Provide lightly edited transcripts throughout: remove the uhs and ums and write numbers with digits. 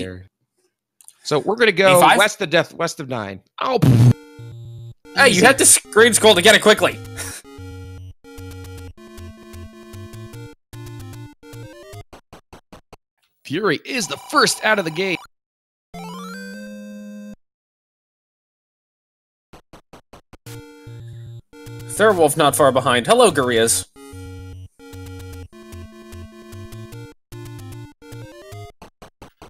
there. So we're gonna go A5? west of 9. Oh, hey, you had to screen scroll to get it quickly. Fury is the first out of the gate. Thirwolf not far behind. Hello, Gurias.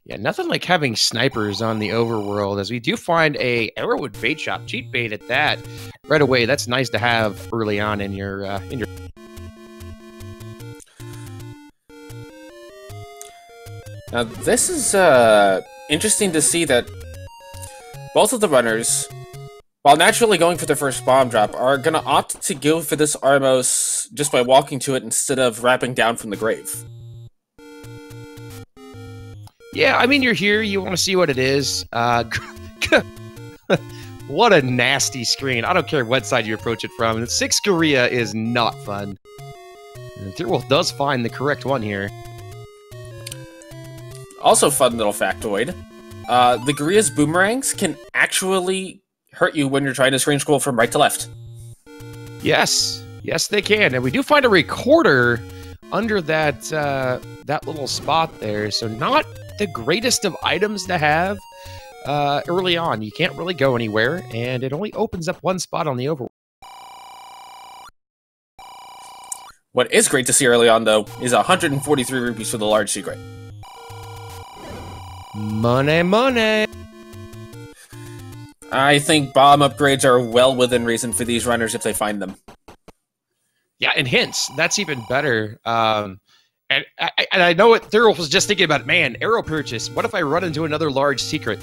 Yeah, nothing like having snipers on the overworld, as we do find a Arrowwood bait shop, cheap bait at that. Right away, that's nice to have early on in your Now, this is interesting to see that both of the runners, while naturally going for their first bomb drop, are going to opt to go for this Armos just by walking to it instead of rapping down from the grave. Yeah, I mean, you're here, you want to see what it is. What a nasty screen. I don't care what side you approach it from. 6 Korea is not fun. And Thirwolf does find the correct one here. Also, fun little factoid. The Guria's boomerangs can actually hurt you when you're trying to screen scroll from right to left. Yes. Yes, they can. And we do find a recorder under that that little spot there. So not the greatest of items to have early on. You can't really go anywhere, and it only opens up one spot on the overworld. What is great to see early on, though, is 143 rupees for the large secret. Money, money! I think bomb upgrades are well within reason for these runners if they find them. Yeah, and hints. That's even better. And I know what Thirwolf was just thinking about. Man, arrow purchase. What if I run into another large secret?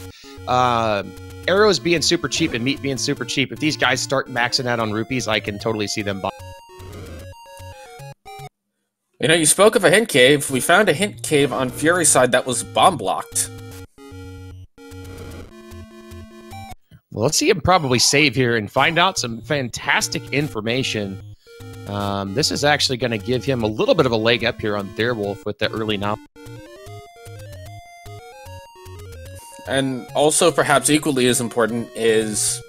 Arrows being super cheap and meat being super cheap. If these guys start maxing out on rupees, I can totally see them buy. You know, you spoke of a hint cave. We found a hint cave on Fury's side that was bomb blocked. Well, let's see him probably save here and find out some fantastic information. This is actually going to give him a little bit of a leg up here on Thirwolf with the early knob. And also, perhaps equally as important, is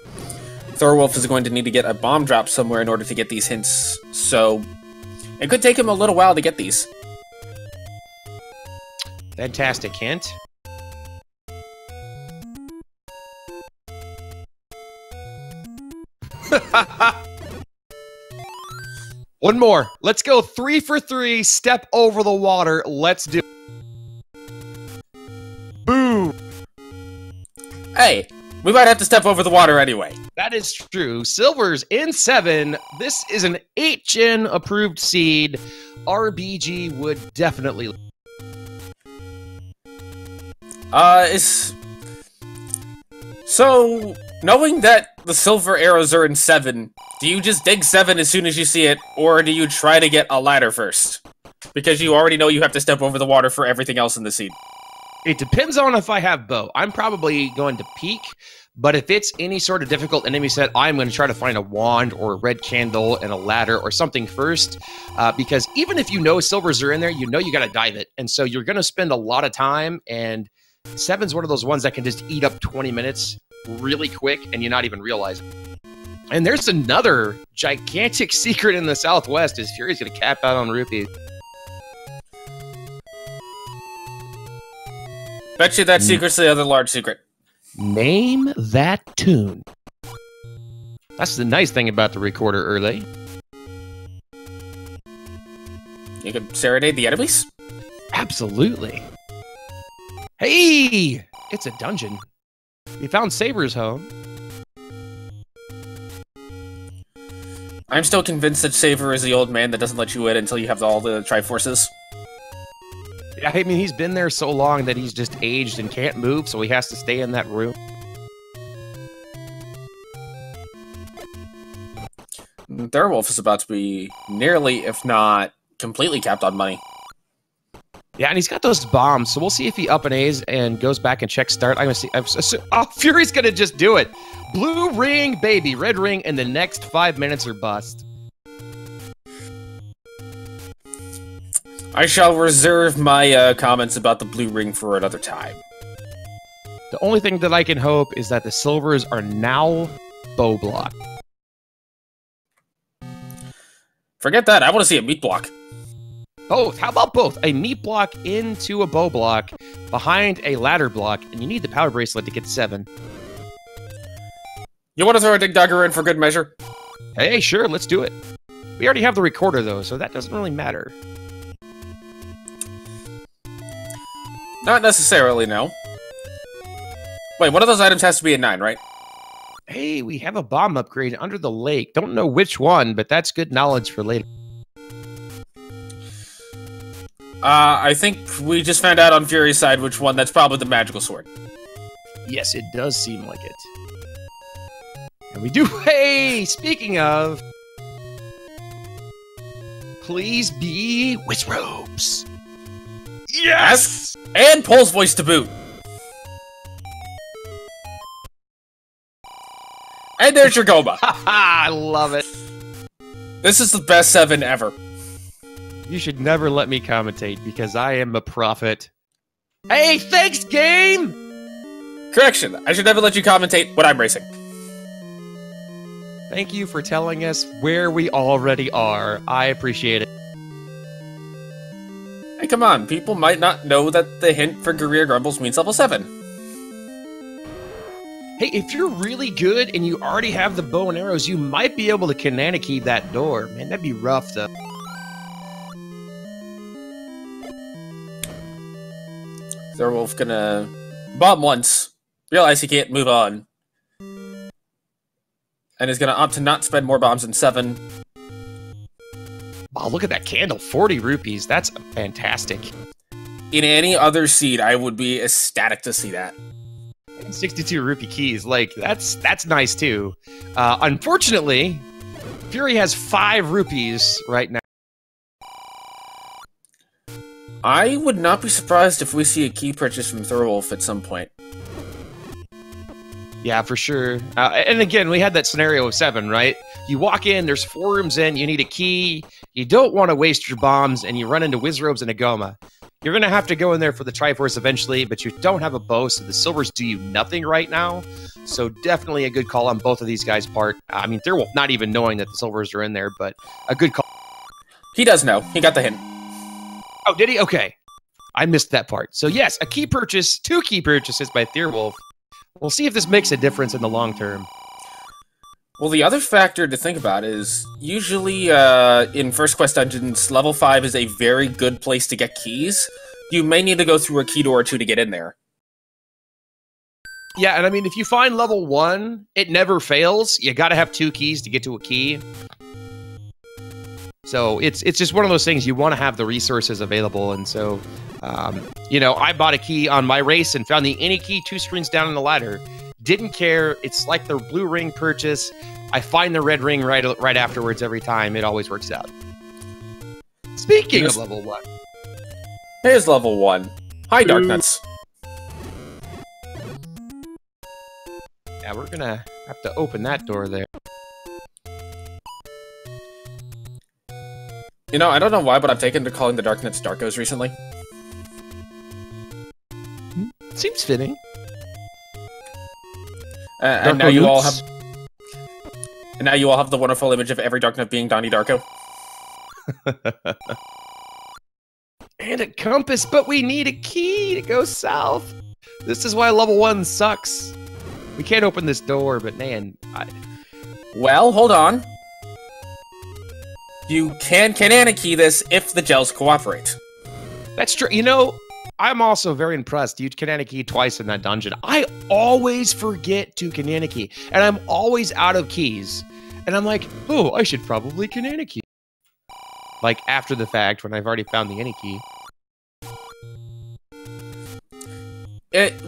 Thirwolf is going to need to get a bomb drop somewhere in order to get these hints, so it could take him a little while to get these. Fantastic hint. One more. Let's go 3 for 3. Step over the water. Let's do. Boom. Hey, we might have to step over the water anyway. That is true. Silver's in 7. This is an 8-gen approved seed. RBG would definitely. So, knowing that the silver arrows are in 7, do you just dig 7 as soon as you see it, or do you try to get a ladder first? Because you already know you have to step over the water for everything else in the seed. It depends on if I have bow. I'm probably going to peek, but if it's any sort of difficult enemy set, I'm going to try to find a wand or a red candle and a ladder or something first, because even if you know silvers are in there, you know you got to dive it. And so you're going to spend a lot of time, and 7's one of those ones that can just eat up 20 minutes really quick and you not even realize it. And there's another gigantic secret in the southwest as Fury's going to cap out on rupees. Bet you that secret's the other large secret. Name that tune. That's the nice thing about the recorder early. You could serenade the enemies? Absolutely. Hey! It's a dungeon. We found Saber's home. I'm still convinced that Saber is the old man that doesn't let you in until you have all the Triforces. I mean, he's been there so long that he's just aged and can't move, so he has to stay in that room. Thirwolf is about to be nearly, if not completely capped on money. Yeah, and he's got those bombs, so we'll see if he up and A's and goes back and checks start. I'm gonna see. Oh, Fury's gonna just do it. Blue ring, baby. Red ring, and the next 5 minutes are bust. I shall reserve my comments about the blue ring for another time. The only thing that I can hope is that the silvers are now bow block. Forget that. I want to see a meat block. Both. How about both? A meat block into a bow block behind a ladder block, and you need the power bracelet to get 7. You want to throw a dig dagger in for good measure? Hey, sure, let's do it. We already have the recorder, though, so that doesn't really matter. Not necessarily, no. Wait, one of those items has to be a 9, right? Hey, we have a bomb upgrade under the lake. Don't know which one, but that's good knowledge for later. I think we just found out on Fury's side which one. That's probably the magical sword. Yes, it does seem like it. And we do... Hey, speaking of... Please be with robes. Yes! And Pole's voice to boot. And there's your Goma. I love it. This is the best 7 ever. You should never let me commentate because I am a prophet. Hey, thanks, game! Correction, I should never let you commentate when I'm racing. Thank you for telling us where we already are. I appreciate it. Hey, come on, people might not know that the hint for Guerrilla Grumbles means level 7. Hey, if you're really good and you already have the bow and arrows, you might be able to Kanana key that door. Man, that'd be rough, though. Thirwolf gonna bomb once, realize he can't move on, and is gonna opt to not spend more bombs than 7. Wow, look at that candle, 40 rupees. That's fantastic. In any other seed, I would be ecstatic to see that. And 62 rupee keys, like, that's nice, too. Unfortunately, Fury has 5 rupees right now. I would not be surprised if we see a key purchase from Thirwolf at some point. Yeah, for sure. And again, we had that scenario of 7, right? You walk in, there's 4 rooms in, you need a key, you don't want to waste your bombs, and you run into Wizrobes and a Goma. You're going to have to go in there for the Triforce eventually, but you don't have a bow, so the silvers do you nothing right now. So definitely a good call on both of these guys' part. I mean, Thirwolf not even knowing that the silvers are in there, but a good call. He does know. He got the hint. Oh, did he? Okay. I missed that part. So yes, a key purchase, 2 key purchases by Thirwolf. We'll see if this makes a difference in the long term. Well, the other factor to think about is, usually in First Quest Dungeons, level 5 is a very good place to get keys. You may need to go through a key door or 2 to get in there. Yeah, and I mean, if you find level 1, it never fails. You gotta have 2 keys to get to a key. So it's just one of those things, you want to have the resources available, and so, you know, I bought a key on my race and found the any key 2 screens down in the ladder. Didn't care. It's like the blue ring purchase. I find the red ring right afterwards every time. It always works out. Speaking of level 1. Here's level 1. Hi, Darknuts. Yeah, we're gonna have to open that door there. You know, I don't know why, but I've taken to calling the Darknuts Darkos recently. Seems fitting. And now you all have... And now you all have the wonderful image of every Darknut being Donnie Darko. And a compass, but we need a key to go south. This is why level 1 sucks. We can't open this door, but man... Well, hold on. You can Kanana key this if the gels cooperate. That's true. You know, I'm also very impressed. You Kanana key twice in that dungeon. I always forget to Kanana key, and I'm always out of keys. And I'm like, oh, I should probably Kanana key. Like, after the fact, when I've already found the any key.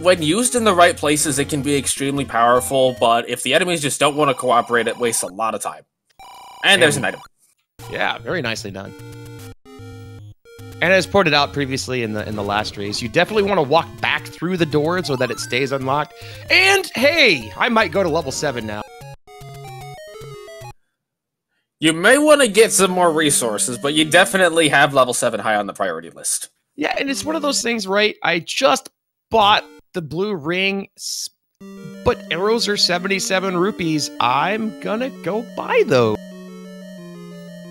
When used in the right places, it can be extremely powerful, but if the enemies just don't want to cooperate, it wastes a lot of time. And there's an item. Yeah, very nicely done. And as pointed out previously in the last race, you definitely want to walk back through the door so that it stays unlocked. And hey, I might go to level 7 now. You may want to get some more resources, but you definitely have level 7 high on the priority list. Yeah, and it's one of those things, right? I just bought the blue ring, but arrows are 77 rupees. I'm gonna go buy those.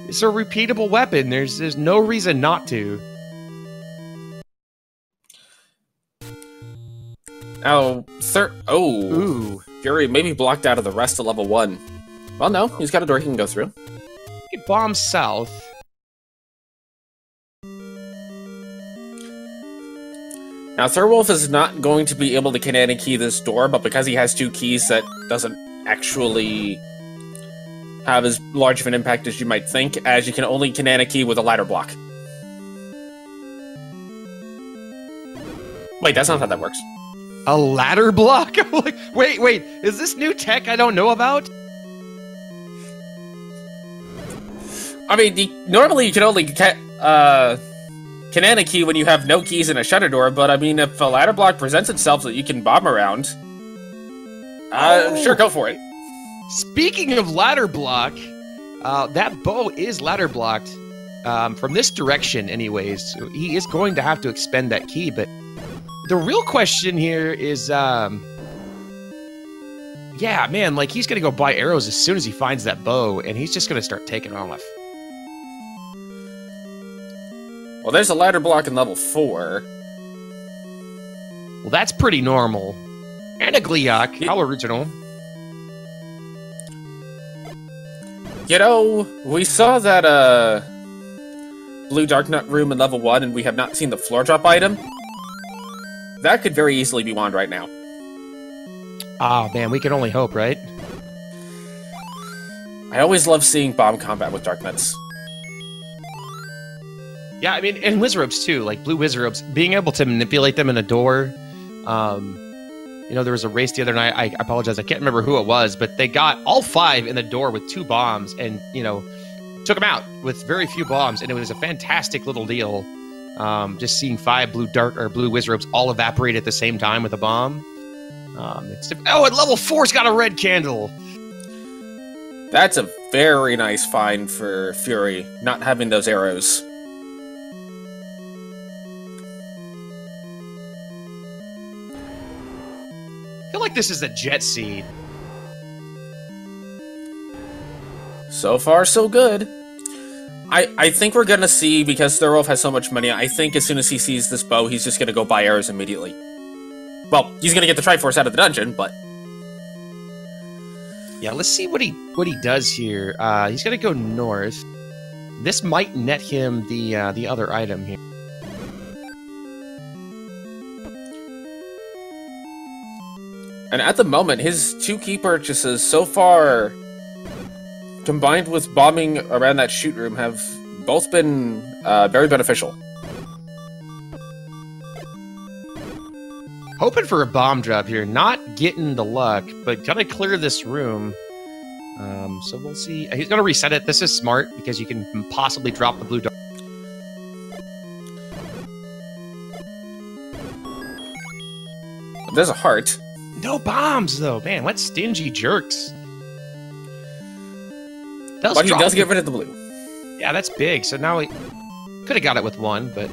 It's a repeatable weapon. There's no reason not to. Now, Ooh. Fury may be blocked out of the rest of level 1. Well, no, he's got a door he can go through. It bombs south. Now, Thirwolf is not going to be able to kinetic key this door, but because he has 2 keys, that doesn't actually have as large of an impact as you might think, as you can only kinetic key with a ladder block. Wait, that's not how that works. A ladder block? wait, is this new tech I don't know about? I mean, normally you can only kinetic key when you have no keys in a shutter door, but I mean, if a ladder block presents itself that you can bomb around, sure, go for it. Speaking of ladder block, that bow is ladder blocked from this direction anyways. So he is going to have to expend that key, but the real question here is, yeah, man, like he's going to go buy arrows as soon as he finds that bow, and he's just going to start taking off. Well, there's a ladder block in level 4. Well, that's pretty normal. And a Gliok, how original. You know, we saw that, blue Dark Nut room in level 1, and we have not seen the floor drop item. That could very easily be wand right now. Ah, man, we can only hope, right? I always love seeing bomb combat with Dark Nuts. Yeah, I mean, and Wizrobes too, like blue Wizrobes, being able to manipulate them in a door. You know, there was a race the other night, I apologize, I can't remember who it was, but they got all 5 in the door with 2 bombs and, you know, took them out with very few bombs, and it was a fantastic little deal. Just seeing 5 blue Wizrobes all evaporate at the same time with a bomb. Oh, and level 4's got a red candle! That's a very nice find for Fury, not having those arrows. I feel like this is a jet seed. So far, so good. I think we're gonna see, because Thirwolf has so much money, I think as soon as he sees this bow, he's just gonna go buy arrows immediately. Well, he's gonna get the Triforce out of the dungeon, but... Yeah, let's see what he does here. He's gonna go north. This might net him the other item here. And at the moment, his 2 key purchases so far, combined with bombing around that shoot room, have both been very beneficial. Hoping for a bomb drop here, not getting the luck, but gonna clear this room. So we'll see. He's gonna reset it. This is smart because you can possibly drop the blue dart. There's a heart. No bombs though, man. What stingy jerks. But he does get rid of the blue. Yeah, that's big. So now he could have got it with 1, but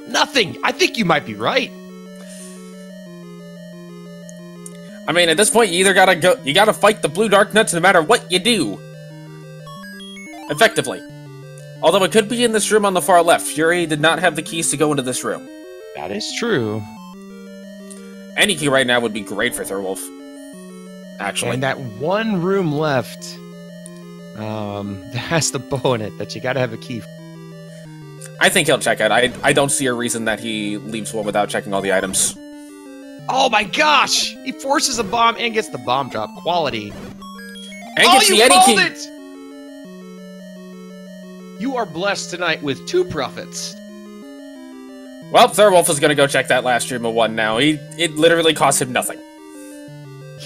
nothing. I think you might be right. I mean, at this point, you either gotta fight the blue Dark Nuts no matter what you do. Effectively. Although it could be in this room on the far left. Fury did not have the keys to go into this room. That is true. Any key right now would be great for Thirwolf. Actually. And that one room left, that has the bow in it that you gotta have a key for. I think he'll check it. I don't see a reason that he leaves one without checking all the items. Oh my gosh! He forces a bomb and gets the bomb drop. Quality. And gets the Eddie key. It! You are blessed tonight with 2 profits. Well, Thirwolf is gonna go check that last room of 1 now. It literally cost him nothing.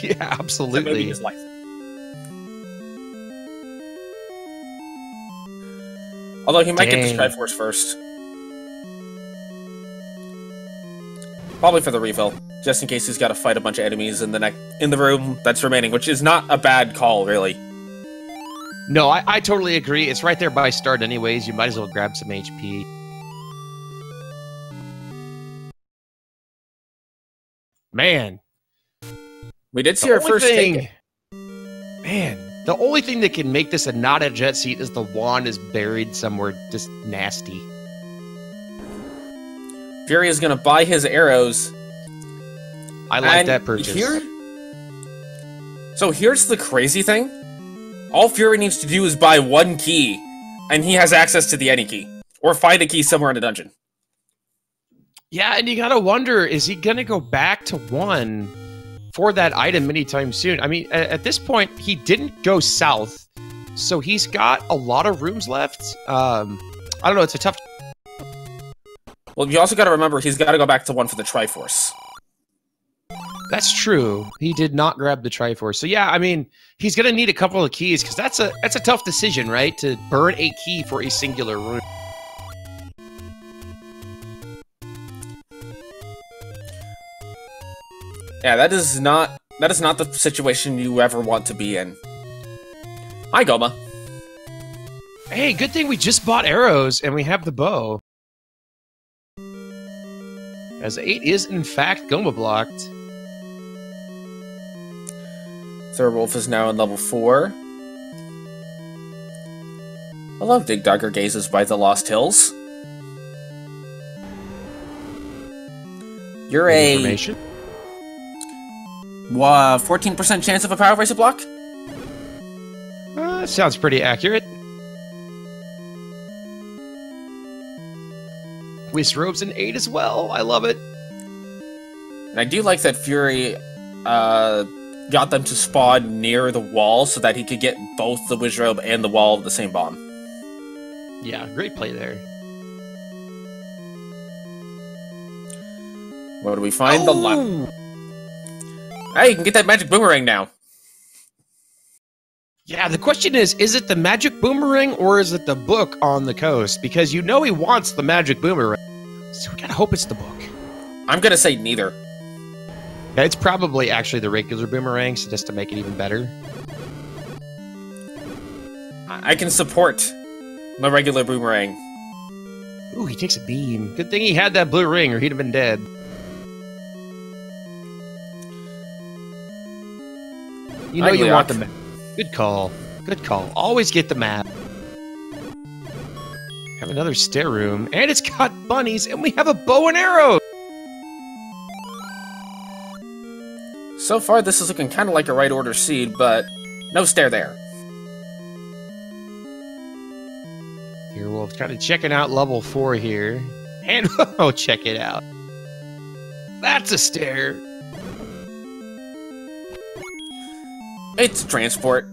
Yeah, absolutely. Maybe his life. Although he might get the Triforce first. Probably for the refill, just in case he's got to fight a bunch of enemies in the room that's remaining, which is not a bad call, really. No, I totally agree. It's right there by start anyways. You might as well grab some HP. Man, We did see the our only first thing, take. man, the only thing that can make this a not a jet seat is the wand is buried somewhere just nasty. Fury is gonna buy his arrows. I like And that purchase. So here's the crazy thing. All Fury needs to do is buy one key, and he has access to the any key. Or find a key somewhere in a dungeon. Yeah, and you gotta wonder, is he gonna go back to 1 for that item anytime soon? I mean, at this point, he didn't go south, so he's got a lot of rooms left. I don't know, it's a tough... Well, you also gotta remember, he's gotta go back to 1 for the Triforce. That's true. He did not grab the Triforce. So yeah, I mean, he's gonna need a couple of keys, because that's a tough decision, right? To burn a key for a singular room. Yeah, that is not the situation you ever want to be in. Hi, Goma. Hey, good thing we just bought arrows and we have the bow. As 8 is, in fact, Goma blocked. Thirwolf is now in level 4. Hello, Dig Dogger gazes by the Lost Hills. You're a Information. 14% chance of a power razor block? Sounds pretty accurate. Whisk robes and 8 as well. I love it. And I do like that Fury got them to spawn near the wall so that he could get both the Wizrobe and the wall of the same bomb. Yeah, great play there. What do we find? The Hey, you can get that magic boomerang now. Yeah, the question is it the magic boomerang or is it the book on the coast? Because you know he wants the magic boomerang. So we gotta hope it's the book. I'm gonna say neither. Yeah, it's probably actually the regular boomerang, so just to make it even better. I can support the regular boomerang. Ooh, he takes a beam. Good thing he had that blue ring or he'd have been dead. You know you want the map. Good call. Good call. Always get the map. Have another stair room, and it's got bunnies, and we have a bow and arrow! So far, this is looking kind of like a right order seed, but no stair there. Thirwolf kind of checking out level 4 here. And, oh, check it out. That's a stair. It's transport.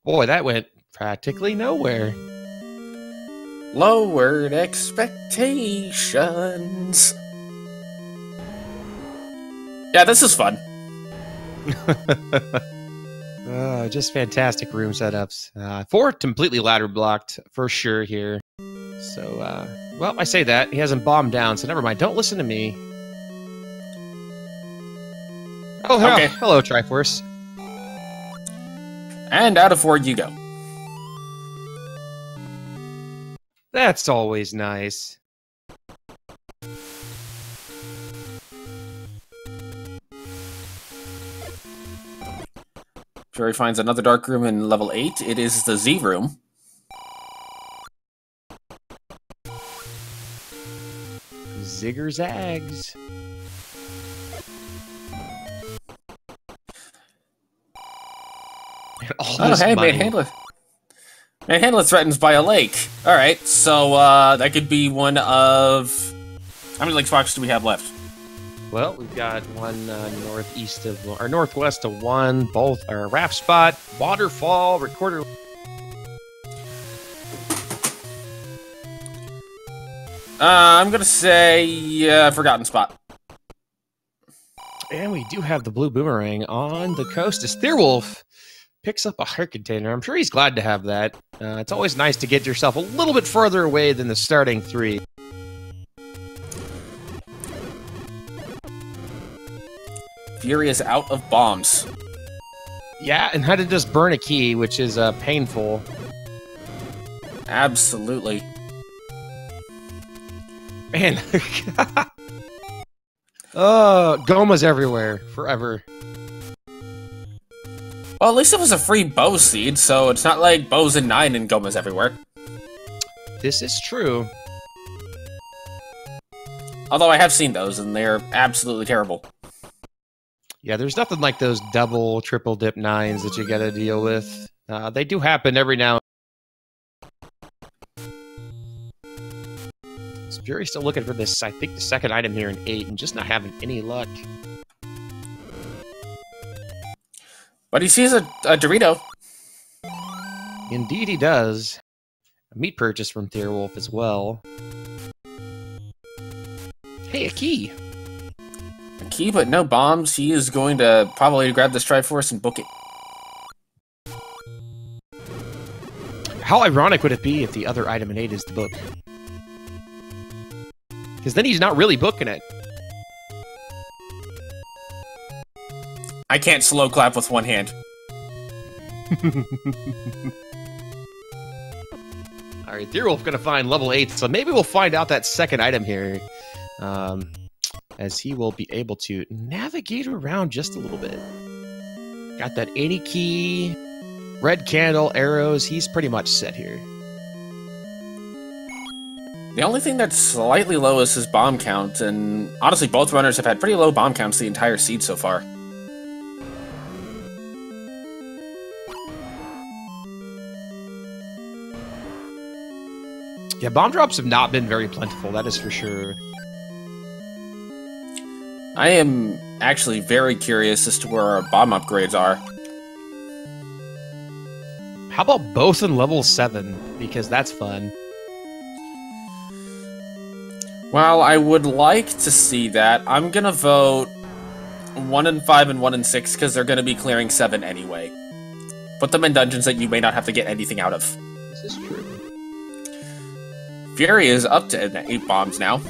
Boy, that went practically nowhere. Lowered expectations. Yeah, this is fun. Just fantastic room setups. 4 completely ladder blocked for sure here. So, well, I say that. He hasn't bombed down, so never mind. Don't listen to me. Oh, hello, okay. Hello, Triforce. And out of 4 you go. That's always nice. Fury finds another dark room in level 8. It is the Z room. Zigger zags. Oh, hey, Manhandler. Manhandler threatens by a lake. Alright, so that could be one of... How many lake spots do we have left? Well, we've got one northeast of, or northwest of 1, both are raft spot, waterfall, recorder. I'm gonna say forgotten spot. And we do have the blue boomerang on the coast as Thirwolf picks up a heart container. I'm sure he's glad to have that. It's always nice to get yourself a little bit further away than the starting 3. Fury is out of bombs. Yeah, and had to just burn a key, which is painful. Absolutely. Man. Oh, Goma's everywhere. Forever. Well, at least it was a free bow seed, so it's not like bows in 9 and Goma's everywhere. This is true. Although I have seen those, and they're absolutely terrible. Yeah, there's nothing like those double, triple dip 9s that you gotta deal with. They do happen every now and then. So Fury's still looking for this, I think, the second item here in 8, and just not having any luck. But he sees a Dorito. Indeed he does. A meat purchase from Thirwolf as well. Hey, a key! A key, but no bombs. He is going to probably grab this Triforce and book it. How ironic would it be if the other item in 8 is the book? Because then he's not really booking it. I can't slow clap with one hand. Alright, Thirwolf gonna find level 8, so maybe we'll find out that second item here. As he will be able to navigate around just a little bit. Got that any key, red candle, arrows, he's pretty much set here. The only thing that's slightly low is his bomb count, and honestly both runners have had pretty low bomb counts the entire seed so far. Yeah, bomb drops have not been very plentiful, that is for sure. I am actually very curious as to where our bomb upgrades are. How about both in level 7? Because that's fun. Well, I would like to see that. I'm gonna vote 1 and 5 and 1 and 6 because they're gonna be clearing 7 anyway. Put them in dungeons that you may not have to get anything out of. This is true. Fury is up to 8 bombs now.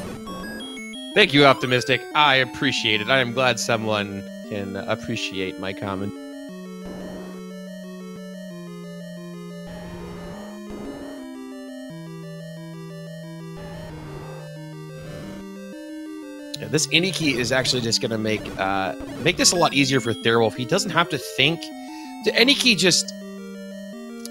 Thank you, Optimistic. I appreciate it. I am glad someone can appreciate my comment. Yeah, this any key is actually just going to make this a lot easier for Thirwolf. He doesn't have to think. The any key just...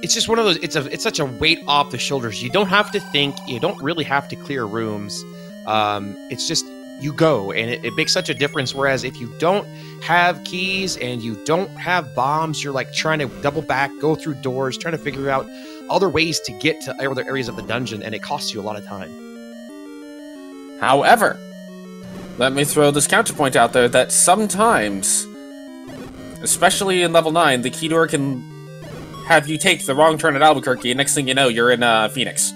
It's just one of those... It's such a weight off the shoulders. You don't have to think. You don't really have to clear rooms. It's just... You go, and it makes such a difference, whereas if you don't have keys and you don't have bombs, you're like trying to double back, go through doors, trying to figure out other ways to get to other areas of the dungeon, and it costs you a lot of time. However, let me throw this counterpoint out there that sometimes, especially in level 9, the key door can have you take the wrong turn at Albuquerque, and next thing you know, you're in Phoenix.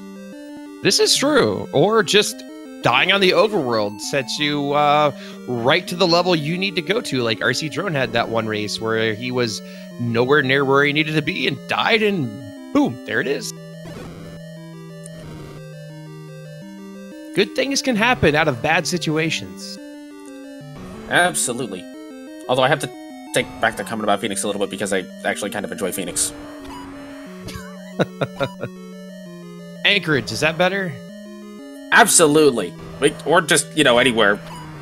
This is true, or just... Dying on the overworld sets you right to the level you need to go to. Like RC Drone had that one race where he was nowhere near where he needed to be and died, and boom, there it is. Good things can happen out of bad situations. Absolutely. Although I have to take back the comment about Phoenix a little bit because I actually kind of enjoy Phoenix. Anchorage, is that better? Absolutely. Or just, you know, anywhere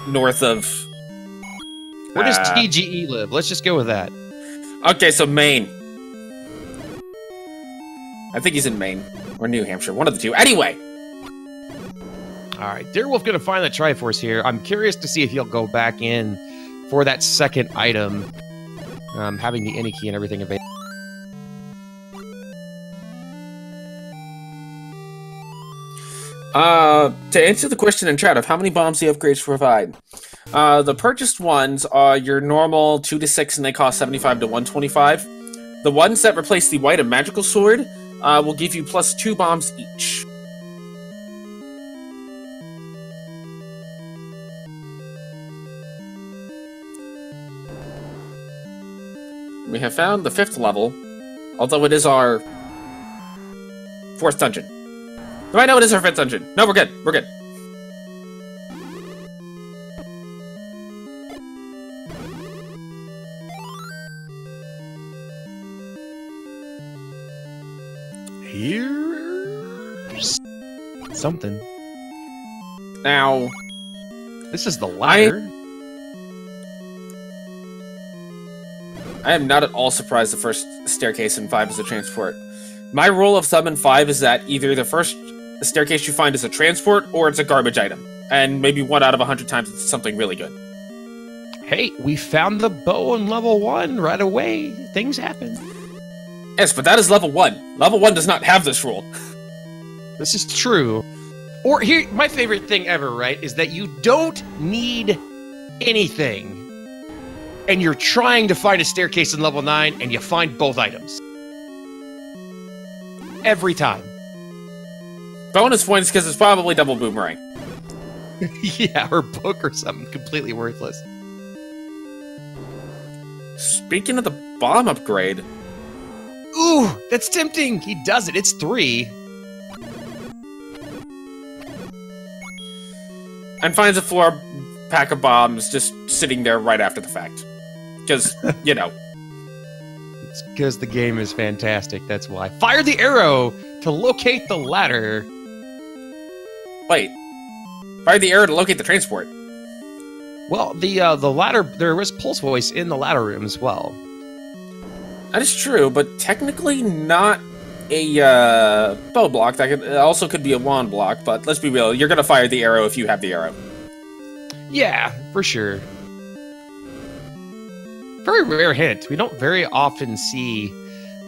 north of... Where does TGE live? Let's just go with that. Okay, so Maine. I think he's in Maine. Or New Hampshire. One of the two. Anyway! Alright, Thirwolf gonna find the Triforce here. I'm curious to see if he'll go back in for that second item. Having the any key and everything available. To answer the question in chat of how many bombs the upgrades provide, the purchased ones are your normal 2 to 6 and they cost 75 to 125. The ones that replace the white and magical sword will give you plus 2 bombs each. We have found the 5th level, although it is our 4th dungeon. Do I know it is our 5th dungeon? No, we're good. We're good. Here's something. Now, This is the ladder. I am not at all surprised the first staircase in 5 is a transport. My rule of thumb in 5 is that either the first staircase you find is a transport or it's a garbage item. And maybe 1 out of 100 times it's something really good. Hey, we found the bow on level 1 right away. Things happen. Yes, but that is level 1. Level 1 does not have this rule. This is true. Or here, my favorite thing ever, right, is that you don't need anything. And you're trying to find a staircase in level 9, and you find both items. Every time. Bonus points because it's probably double boomerang. Yeah, or book or something completely worthless. Speaking of the bomb upgrade... Ooh, that's tempting! He does it, it's 3. And finds a floor pack of bombs just sitting there right after the fact. Because, you know. It's because the game is fantastic, that's why. Fire the arrow to locate the ladder. Wait. Fire the arrow to locate the transport. Well, the ladder, there was pulse voice in the ladder room as well. That is true, but technically not a bow block. That also could be a wand block, but let's be real, you're gonna fire the arrow if you have the arrow. Yeah, for sure. Very rare hint. We don't very often see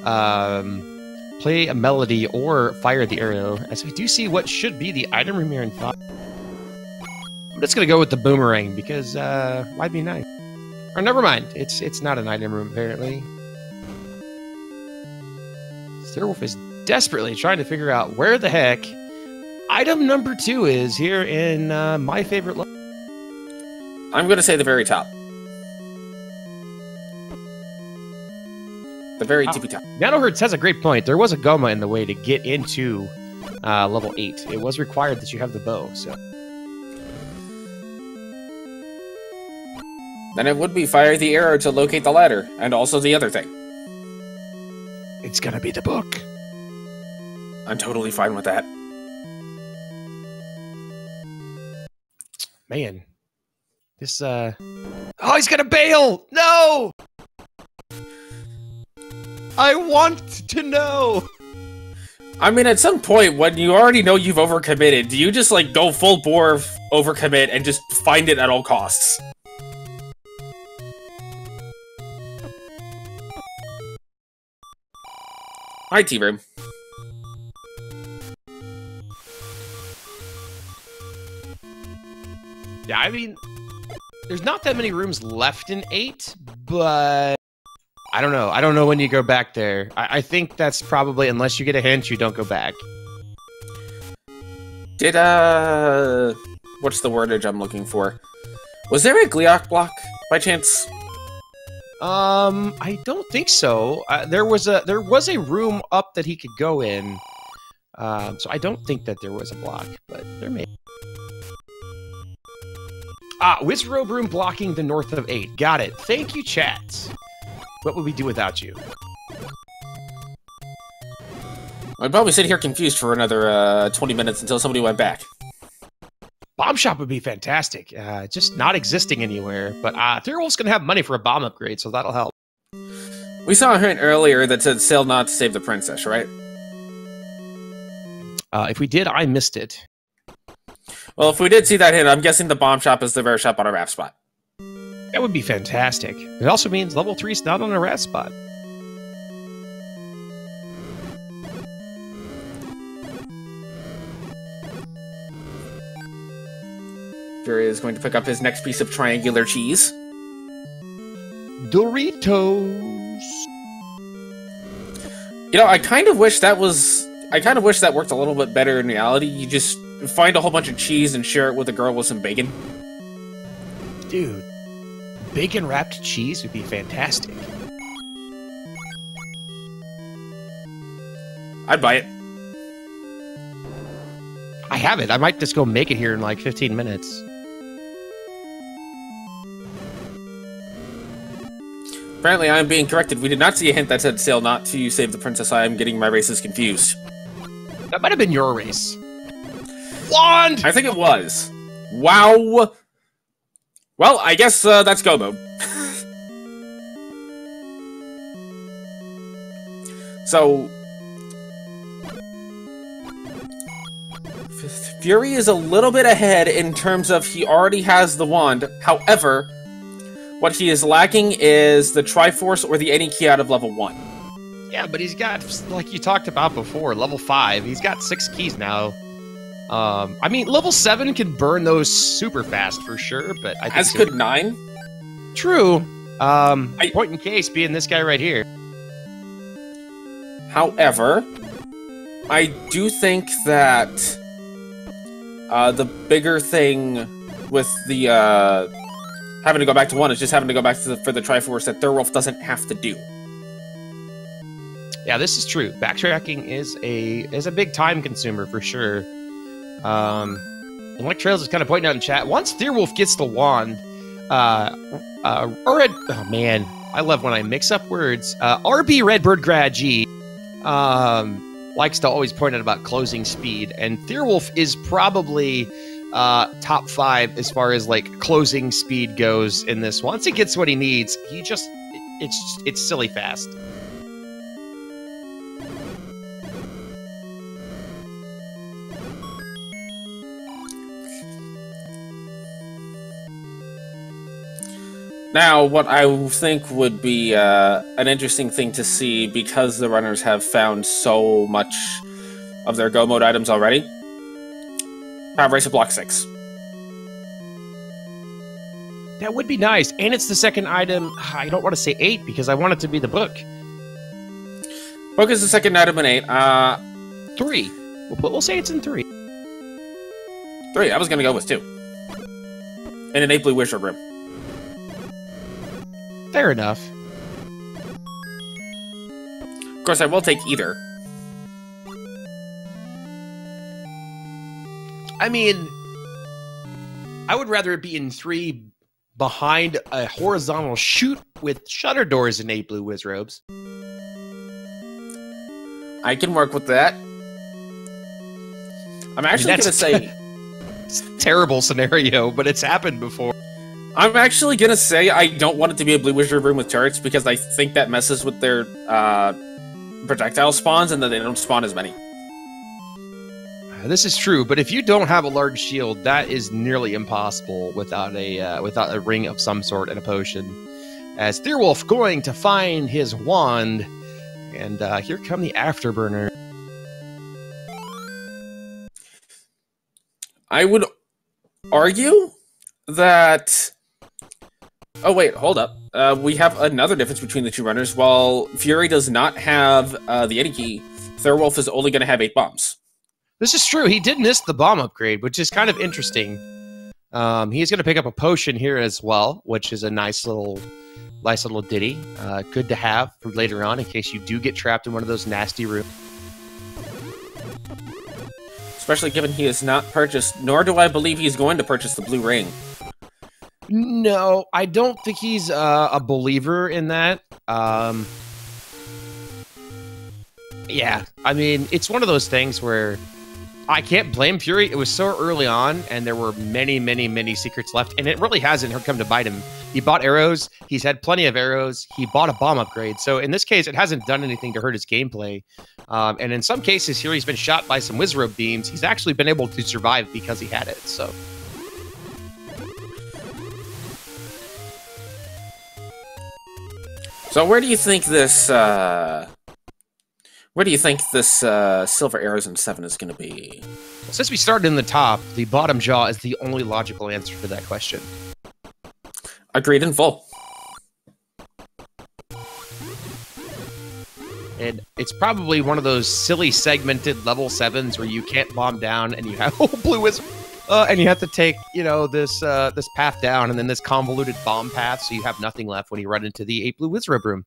play a melody or fire the arrow, as we do see what should be the item room here in 5. I'm just gonna go with the boomerang because why be nice? Or never mind, it's not an item room apparently. Thirwolf is desperately trying to figure out where the heck item number 2 is here in my favorite level. I'm gonna say the very top. The very tippy top. Nanohertz has a great point. There was a Goma in the way to get into level 8. It was required that you have the bow, so. Then it would be fire the arrow to locate the ladder, and also the other thing. It's gonna be the book. I'm totally fine with that. Man. This, Oh, he's gonna bail! No! I want to know! I mean, at some point, when you already know you've overcommitted, do you just, like, go full bore overcommit and just find it at all costs? Hi, T-Room. Yeah, I mean, there's not that many rooms left in 8, but I don't know. I don't know when you go back there. I think that's probably, unless you get a hint, you don't go back. Did, what's the wordage I'm looking for? Was there a Gleok block, by chance? I don't think so. There was a room up that he could go in. So I don't think that there was a block, but there may. Wizrobe room blocking the north of 8. Got it. Thank you, chat. What would we do without you? I'd probably sit here confused for another 20 minutes until somebody went back. Bomb shop would be fantastic. Just not existing anywhere. But Thirwolf's gonna have money for a bomb upgrade, so that'll help. We saw a hint earlier that said sail not to save the princess, right? If we did, I missed it. Well, if we did see that hint, I'm guessing the bomb shop is the rare shop on a raft spot. That would be fantastic. It also means level 3 is not on a raft spot. Fury is going to pick up his next piece of triangular cheese. Doritos. You know, I kind of wish that worked a little bit better in reality. You just find a whole bunch of cheese and share it with a girl with some bacon. Dude, bacon wrapped cheese would be fantastic. I'd buy it. I have it. I might just go make it here in like 15 minutes. Apparently, I am being corrected. We did not see a hint that said sail not to save the princess. I am getting my races confused. That might have been your race. Wand! I think it was. Wow. Well, I guess that's go mode. So, Fury is a little bit ahead in terms of he already has the wand. However, what he is lacking is the Triforce or the any key out of level 1. Yeah, but he's got, like you talked about before, level 5. He's got 6 keys now. I mean, level 7 can burn those super fast for sure, but I think as could 9. True. Point in case being this guy right here. However, I do think that the bigger thing with the having to go back to 1 is just having to go back to for the Triforce that Thirwolf doesn't have to do. Yeah, this is true. Backtracking is a big time consumer for sure. And like Trails is kind of pointing out in chat, once Thirwolf gets the wand, oh man, I love when I mix up words. RB Redbird Grad G likes to always point out about closing speed, and Thirwolf is probably top 5 as far as like closing speed goes in this. Once he gets what he needs, it's silly fast. Now, what I think would be an interesting thing to see, because the runners have found so much of their Go Mode items already, Power Racer Block 6. That would be nice, and it's the second item. I don't want to say 8, because I want it to be the book. Book is the second item in 8. 3. We'll say it's in 3. 3, I was gonna go with 2. In an 8 blue wizard room. Fair enough. Of course, I will take either. I mean, I would rather it be in 3 behind a horizontal chute with shutter doors in 8 blue whiz robes. I can work with that. I'm actually gonna say... It's a terrible scenario, but it's happened before. I'm actually gonna say I don't want it to be a blue wizard room with turrets, because I think that messes with their projectile spawns, and that they don't spawn as many. This is true, but if you don't have a large shield, that is nearly impossible without a ring of some sort and a potion. As Thirwolf going to find his wand, and here come the afterburner. I would argue that... Oh wait, hold up. We have another difference between the two runners. While Fury does not have the Eddie key, Thirwolf is only going to have 8 bombs. This is true. He did miss the bomb upgrade, which is kind of interesting. He's going to pick up a potion here as well, which is a nice little ditty. Good to have for later on in case you do get trapped in one of those nasty rooms. Especially given he has not purchased, nor do I believe he's going to purchase the blue ring. No, I don't think he's a believer in that. Yeah, I mean, it's one of those things where I can't blame Fury. It was so early on, and there were many, many, many secrets left, and it really hasn't come to bite him. He bought arrows. He's had plenty of arrows. He bought a bomb upgrade. So in this case, it hasn't done anything to hurt his gameplay. And in some cases, here he's been shot by some Wizrobe beams. He's actually been able to survive because he had it, so... So where do you think this, Silver Arrows in 7 is going to be? Since we started in the top, the bottom jaw is the only logical answer for that question. Agreed in full. And it's probably one of those silly segmented level 7s where you can't bomb down and you have blue wizard. And you have to take, you know, this path down and then this convoluted bomb path, so you have nothing left when you run into the 8 blue wizard room.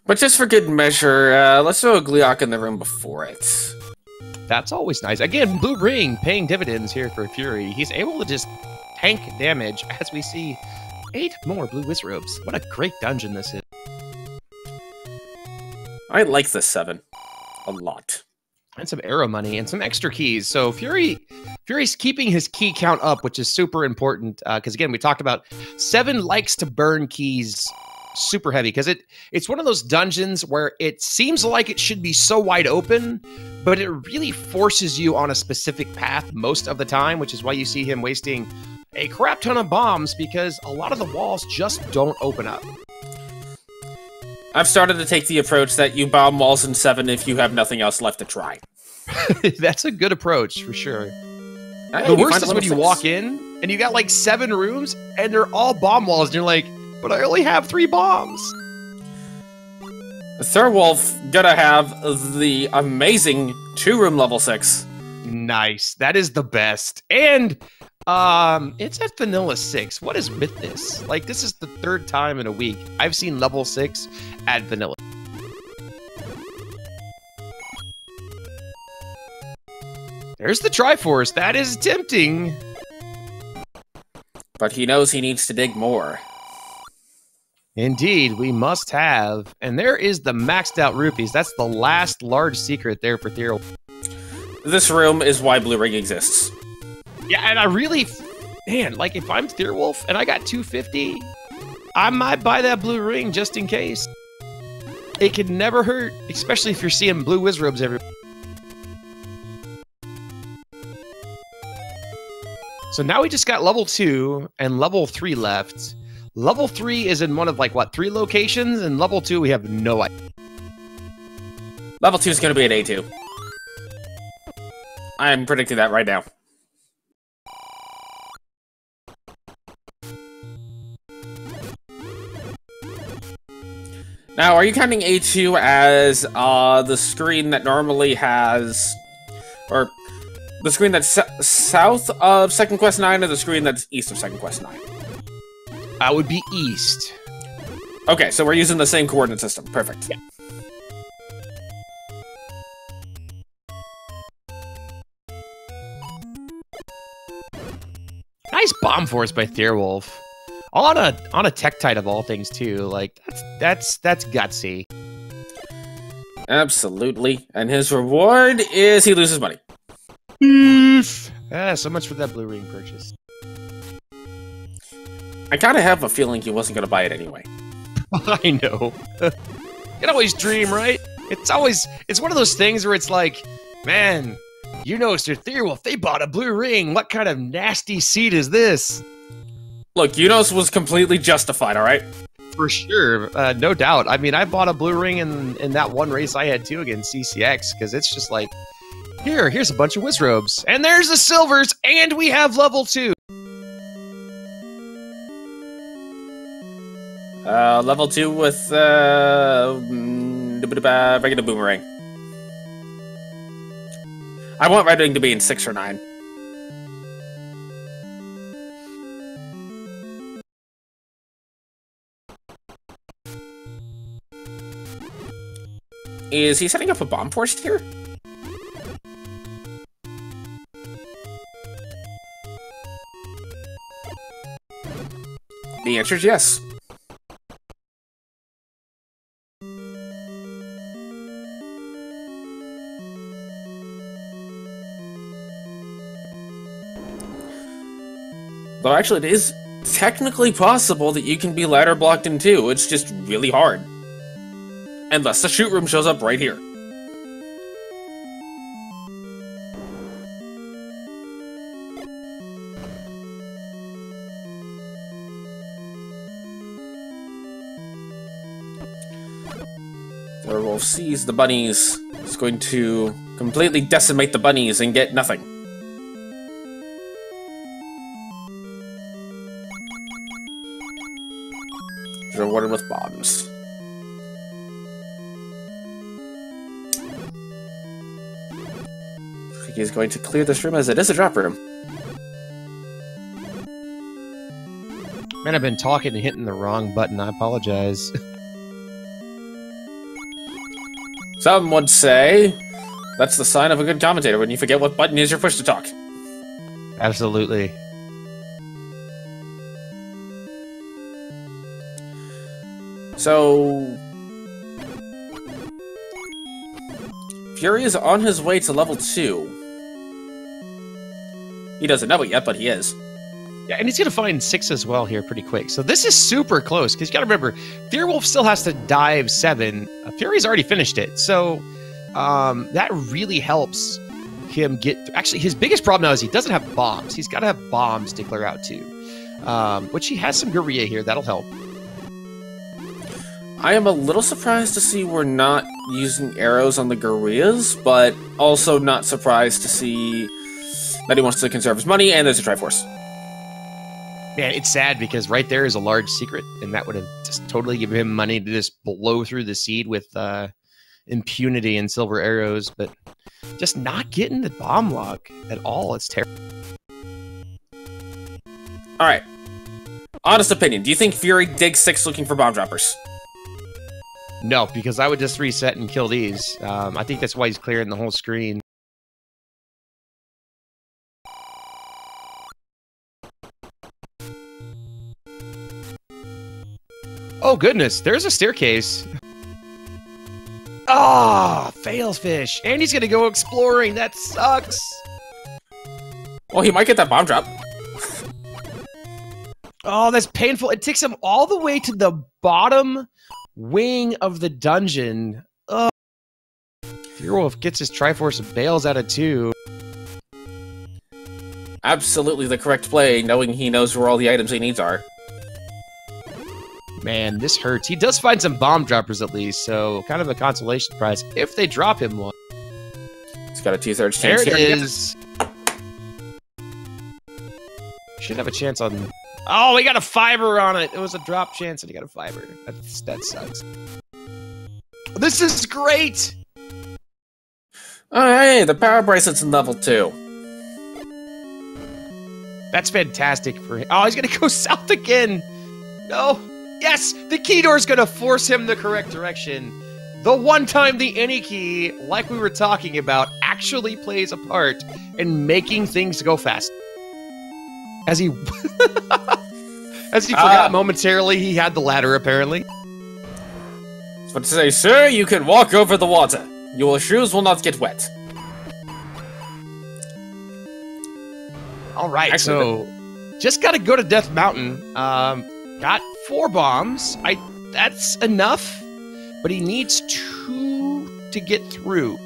But just for good measure, let's throw a Gleeok in the room before it. That's always nice. Again, blue ring paying dividends here for Fury. He's able to just tank damage as we see 8 more blue wizard robes. What a great dungeon this is. I like this 7 a lot. And some arrow money and some extra keys. So Fury's keeping his key count up, which is super important. Because again, we talked about 7 likes to burn keys super heavy because it's one of those dungeons where it seems like it should be so wide open, but it really forces you on a specific path most of the time, which is why you see him wasting a crap ton of bombs because a lot of the walls just don't open up. I've started to take the approach that you bomb walls in 7 if you have nothing else left to try. That's a good approach for sure. Hey, The worst is when you walk in and you got like 7 rooms and they're all bomb walls and you're like, but I only have 3 bombs. Thirwolf gonna have the amazing 2-room level 6. Nice. That is the best. And it's at vanilla 6. What is with this? Like, this is the 3rd time in a week I've seen level 6 at vanilla. There's the Triforce. That is tempting. But he knows he needs to dig more. Indeed, we must have. And there is the maxed out rupees. That's the last large secret there for Thirwolf. This room is why Blue Ring exists. Yeah, and I really, man, like if I'm Thirwolf and I got 250, I might buy that blue ring just in case. It could never hurt, especially if you're seeing blue wizrobes everywhere. So now we just got level 2 and level 3 left. Level 3 is in one of like, what, 3 locations? And level 2, we have no idea. Level 2 is going to be at A2. I am predicting that right now. Now, are you counting A2 as the screen that normally has... or the screen that's south of Second Quest 9 or the screen that's east of Second Quest 9? I would be east. Okay, so we're using the same coordinate system. Perfect. Yeah. Nice bomb force by Thirwolf. On a Tektite of all things too. Like that's gutsy. Absolutely. And his reward is he loses money. Oof. So much for that blue ring purchase. I kind of have a feeling he wasn't going to buy it anyway. I know. You can always dream, right? It's one of those things where it's like, man, you know, Sir Thirwolf, they bought a blue ring. What kind of nasty seed is this? Look, Unos was completely justified, alright? For sure, no doubt. I mean, I bought a blue ring in that one race I had too against CCX, because it's just like, here's a bunch of wizrobes. And there's the silvers, and we have level 2. Level 2 with, regular boomerang. I want Red Ring to be in 6 or 9. Is he setting up a bomb force here? The answer is yes. Though actually, it is technically possible that you can be ladder blocked in 2. It's just really hard. Unless the shoot room shows up right here. Thirwolf sees the bunnies. He's going to completely decimate the bunnies and get nothing. Rewarded with bombs. He's going to clear this room as it is a drop room. Man, I've been talking and hitting the wrong button. I apologize. Some would say that's the sign of a good commentator when you forget what button is your push to talk. Absolutely. So, Fury is on his way to level 2. He doesn't know it yet, but he is. Yeah, and he's going to find 6 as well here pretty quick. So this is super close, because you got to remember, Thirwolf still has to dive 7. Fury's already finished it. So that really helps him get... Actually, his biggest problem now is he doesn't have bombs. He's got to have bombs to clear out, too. Which he has some Guerrilla here. That'll help. I am a little surprised to see we're not using arrows on the Guerrillas, but also not surprised to see that he wants to conserve his money, and there's a Triforce. Man, it's sad because right there is a large secret, and that would have just totally given him money to just blow through the seed with impunity and silver arrows, but just not getting the bomb lock at all. It's terrible. Alright. Honest opinion, do you think Fury digs 6 looking for bomb droppers? No, because I would just reset and kill these. I think that's why he's clearing the whole screen. Oh, goodness. There's a staircase. Ah, fails fish. And he's going to go exploring. That sucks. Well, he might get that bomb drop. Oh, that's painful. It takes him all the way to the bottom wing of the dungeon. Oh. Thirwolf gets his Triforce and bails out of 2. Absolutely the correct play, knowing he knows where all the items he needs are. Man, this hurts. He does find some bomb droppers at least, so kind of a consolation prize if they drop him one. He's got a 2/3 chance. There it is. Should have a chance on... Oh, he got a 5er on it. It was a drop chance, and he got a 5er. That sucks. This is great! Oh, hey, the power bracelet's in level 2. That's fantastic for him. Oh, he's going to go south again. No. Yes, the key door is going to force him the correct direction. The one time the any key, like we were talking about, actually plays a part in making things go fast. As he forgot momentarily, he had the ladder, apparently. I was about to say, sir, you can walk over the water. Your shoes will not get wet. All right, so just got to go to Death Mountain. Got 4 bombs. That's enough, but he needs 2 to get through.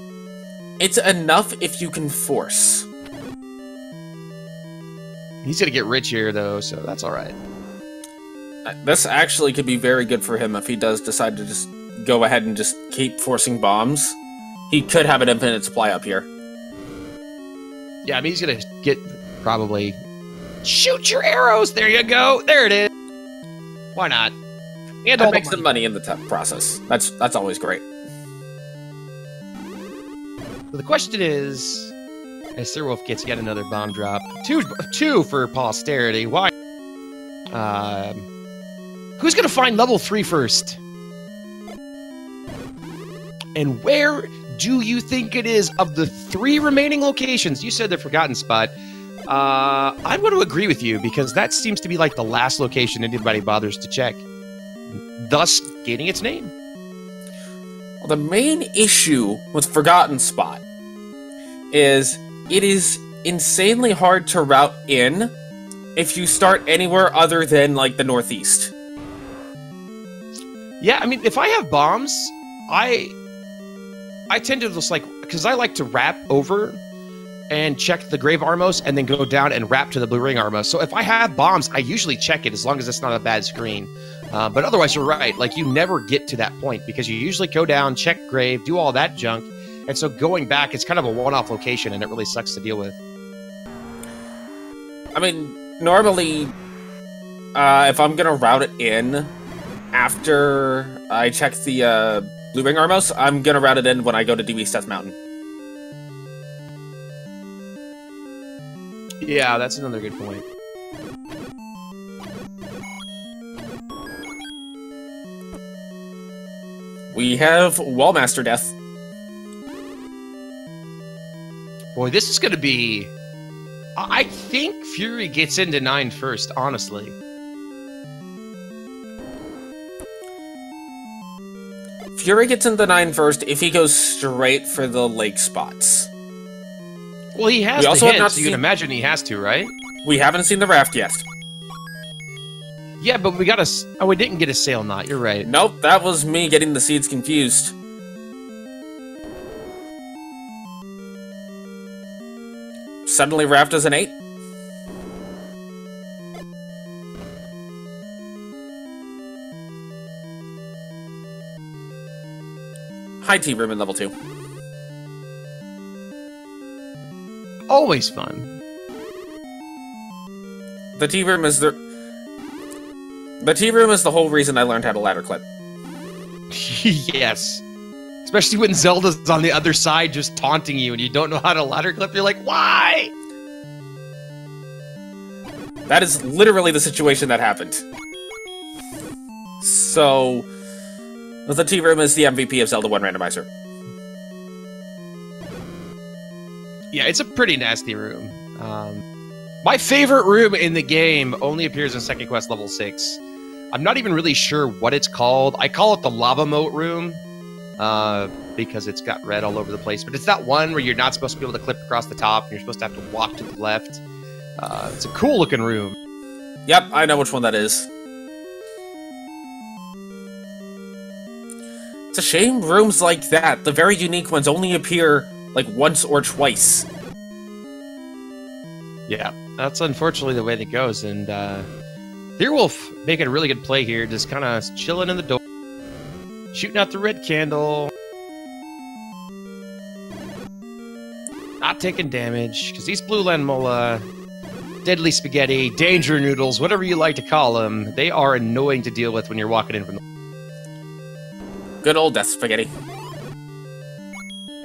It's enough if you can force. He's gonna get rich here, though, so that's all right. This actually could be very good for him if he does decide to just go ahead and just keep forcing bombs. He could have an infinite supply up here. Yeah, I mean, he's gonna get probably... Shoot your arrows! There you go! There it is! Why not? And that makes some money in the process. That's always great. So the question is, as Thirwolf gets yet another bomb drop, two for posterity. Why? Who's gonna find level 3 first? And where do you think it is of the 3 remaining locations? You said the Forgotten Spot. I'm going to agree with you because that seems to be like the last location anybody bothers to check, thus gaining its name. Well, the main issue with Forgotten Spot is it is insanely hard to route in if you start anywhere other than, like, the northeast. Yeah, I mean, if I have bombs, I tend to just, like, because I like to wrap over and check the Grave Armos, and then go down and wrap to the Blue Ring Armos. So if I have bombs, I usually check it as long as it's not a bad screen. But otherwise, you're right. Like, you never get to that point because you usually go down, check Grave, do all that junk. And so going back, it's kind of a one-off location, and it really sucks to deal with. I mean, normally, if I'm going to route it in after I check the Blue Ring Armos, I'm going to route it in when I go to DB Death Mountain. Yeah, that's another good point. We have Wallmaster Death. Boy, this is going to be... I think Fury gets into 9 first, honestly. Fury gets in the 9 first if he goes straight for the lake spots. Well, he has the hint, so you can imagine he has to, right? We haven't seen the raft yet. Yeah, but we got a... Oh, we didn't get a sail knot, you're right. Nope, that was me getting the seeds confused. Suddenly raft is an 8. High tea room in level 2. Always fun. The tea room is the whole reason I learned how to ladder clip. Yes. Especially when Zelda's on the other side just taunting you and you don't know how to ladder clip, you're like, why? That is literally the situation that happened. So, the tea room is the MVP of Zelda 1 Randomizer. Yeah, it's a pretty nasty room. My favorite room in the game only appears in Second Quest level 6. I'm not even really sure what it's called. I call it the lava moat room because it's got red all over the place. But it's that one where you're not supposed to be able to clip across the top and you're supposed to have to walk to the left. It's a cool looking room. Yep, I know which one that is. It's a shame rooms like that, the very unique ones, only appear like once or twice. Yeah, that's unfortunately the way that goes. And Thirwolf making a really good play here, just kind of chilling in the door, shooting out the red candle, not taking damage because these blue land mola, deadly spaghetti, danger noodles, whatever you like to call them, they are annoying to deal with when you're walking in from the... Good old death spaghetti.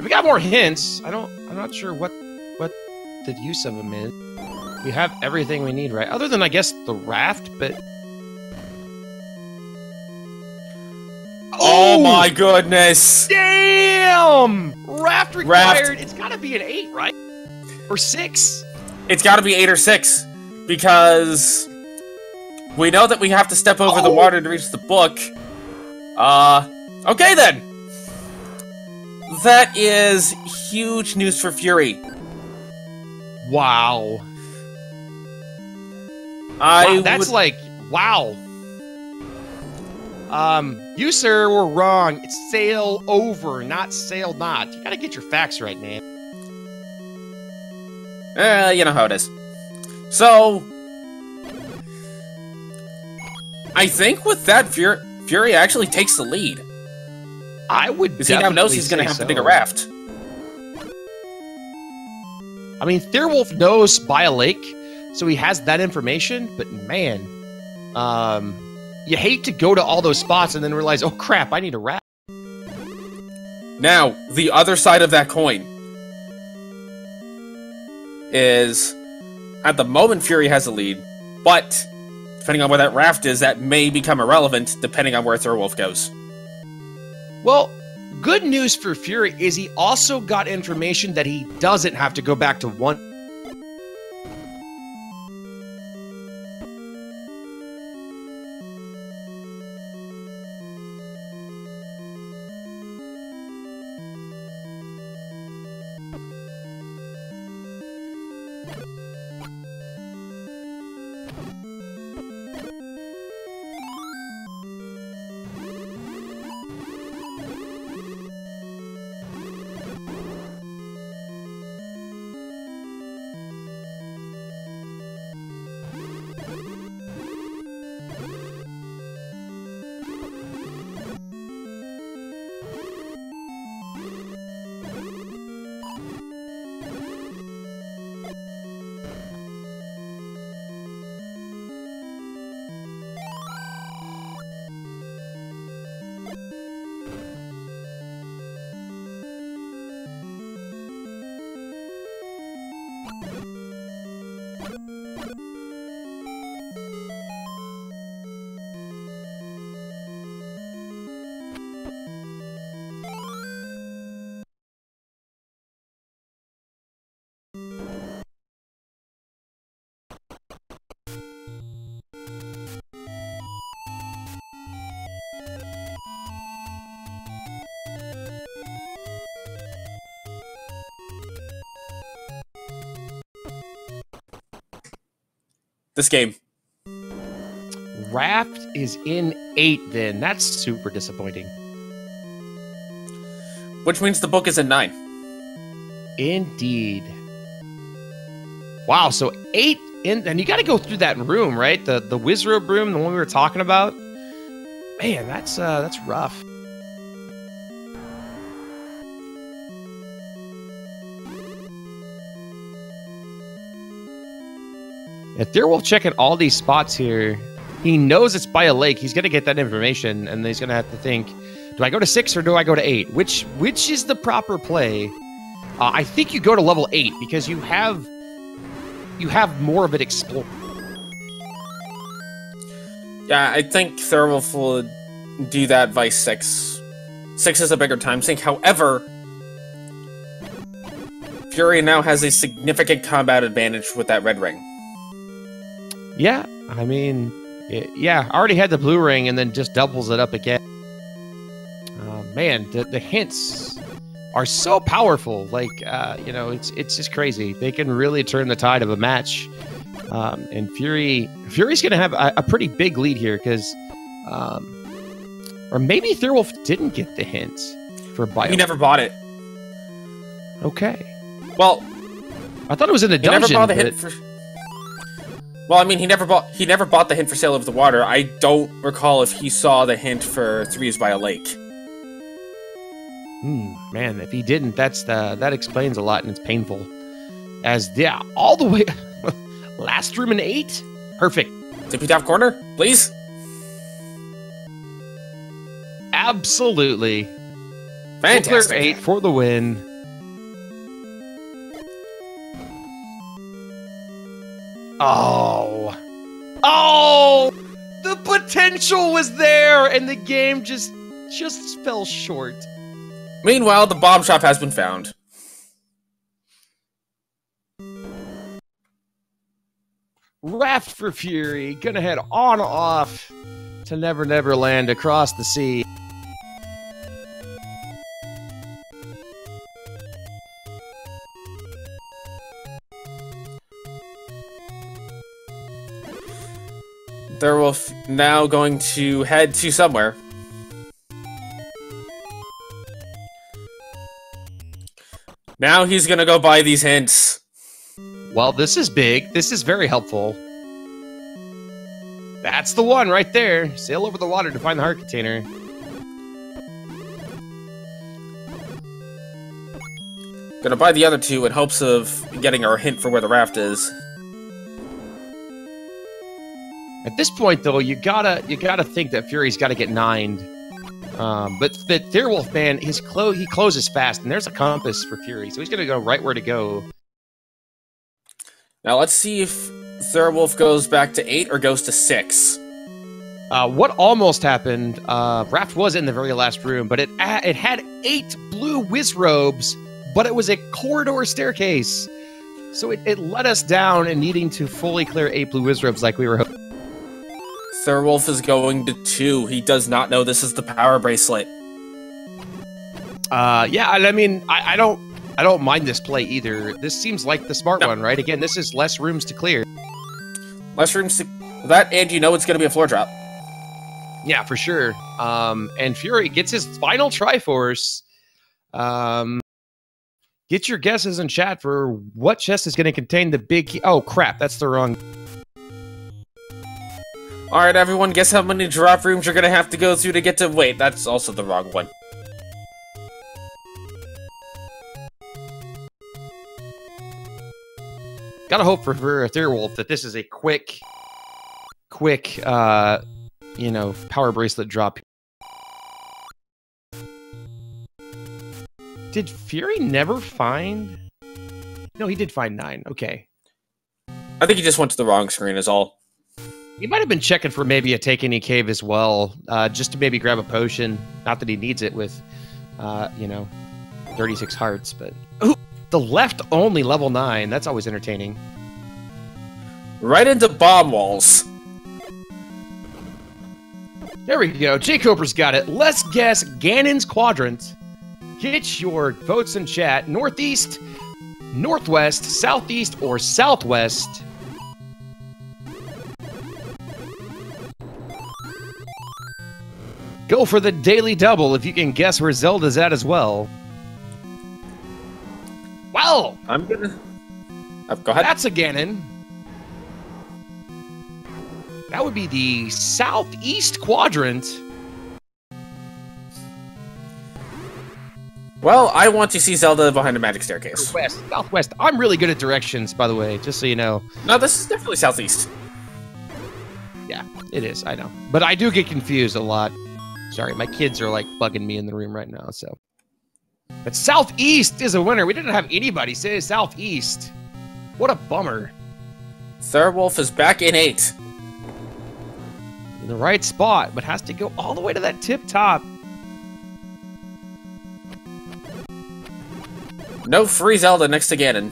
We got more hints. I'm not sure what the use of them is. We have everything we need, right? Other than, I guess, the raft, but... Oh my goodness! Damn! Raft required. It's gotta be an 8, right? Or 6. It's gotta be 8 or 6. Because... we know that we have to step over the water to reach the book. Okay then! That is huge news for Fury. Wow. That's like, wow. You, sir, were wrong. It's sail over, not sail not. You gotta get your facts right, man. You know how it is. So... I think with that, Fury actually takes the lead. I would because he now knows he's going to have to dig a raft. I mean, Thirwolf knows by a lake, so he has that information, but man, you hate to go to all those spots and then realize, oh crap, I need a raft. Now, the other side of that coin is, at the moment, Fury has a lead, but depending on where that raft is, that may become irrelevant depending on where Thirwolf goes. Well, good news for Fury is he also got information that he doesn't have to go back to one. this game. Raft is in 8 then. That's super disappointing. Which means the book is in 9. Indeed. Wow, so 8 in, and you got to go through that room, right? The wizard room, the one we were talking about. Man, that's rough. Yeah, Thirwolf checking all these spots here. He knows it's by a lake. He's gonna get that information, and he's gonna have to think: do I go to 6 or do I go to 8? Which is the proper play? I think you go to level 8 because you have more of it explored. Yeah, I think Thirwolf will do that by 6. 6 is a bigger time sink. However, Fury now has a significant combat advantage with that red ring. Yeah, I mean, yeah, I already had the blue ring and then just doubles it up again. Man, the hints are so powerful. Like, you know, it's just crazy. They can really turn the tide of a match. And Fury's going to have a pretty big lead here because, or maybe Thirwolf didn't get the hint for bio. He never bought it. Okay. Well, I thought it was in the dungeon. He never bought the hint for. Well, I mean, he never bought the hint for Sail of the Water. I don't recall if he saw the hint for 3 is by a lake. Man, if he didn't, that explains a lot, and it's painful. As yeah, all the way last room in 8, perfect. Tippy top corner, please. Absolutely, fantastic. 8 for the win. Oh, the potential was there, and the game just fell short. Meanwhile, the bomb shop has been found. Raft for Fury, gonna head on off to Never Never Land across the sea. Thirwolf now going to head to somewhere. Now he's gonna go buy these hints. Well, this is big. This is very helpful. That's the one right there. Sail over the water to find the heart container. Gonna buy the other 2 in hopes of getting our hint for where the raft is. At this point, though, you gotta think that Fury's got to get 9'd. But Thirwolf, man, he closes fast, and there's a compass for Fury, so he's gonna go right where to go. Now let's see if Thirwolf goes back to 8 or goes to 6. What almost happened? Raft was in the very last room, but it had 8 blue whiz robes, but it was a corridor staircase, so it led us down and needing to fully clear 8 blue whiz robes like we were hoping. Thirwolf is going to 2. He does not know this is the power bracelet. Yeah, I mean, I don't mind this play either. This seems like the smart one, right? Again, this is less rooms to clear. Less rooms to that, and you know it's going to be a floor drop. Yeah, for sure. And Fury gets his final Triforce. Get your guesses in chat for what chest is going to contain the big key. Oh, crap, that's the wrong. Alright, everyone, guess how many drop rooms you're gonna have to go through to get to... Wait, that's also the wrong one. Gotta hope for Thirwolf that this is a quick, you know, power bracelet drop. Did Fury never find... No, he did find 9. Okay. I think he just went to the wrong screen is all. He might have been checking for maybe a Take Any Cave as well, just to maybe grab a potion. Not that he needs it with, you know, 36 hearts, but... Ooh, the left only level 9. That's always entertaining. Right into bomb walls. There we go. J. Cobra's got it. Let's guess Ganon's Quadrant. Get your votes in chat. Northeast, northwest, southeast, or southwest. go for the daily double if you can guess where Zelda's at as well. Well, I'm gonna... go ahead. That's a Ganon. That would be the southeast quadrant. Well, I want to see Zelda behind a magic staircase. Southwest. I'm really good at directions, by the way, just so you know. No, this is definitely southeast. Yeah, it is. I know. But I do get confused a lot. Sorry, my kids are like bugging me in the room right now, so. But southeast is a winner. We didn't have anybody say southeast. What a bummer. Thirwolf is back in 8. In the right spot, but has to go all the way to that tip top. No free Zelda next to Ganon.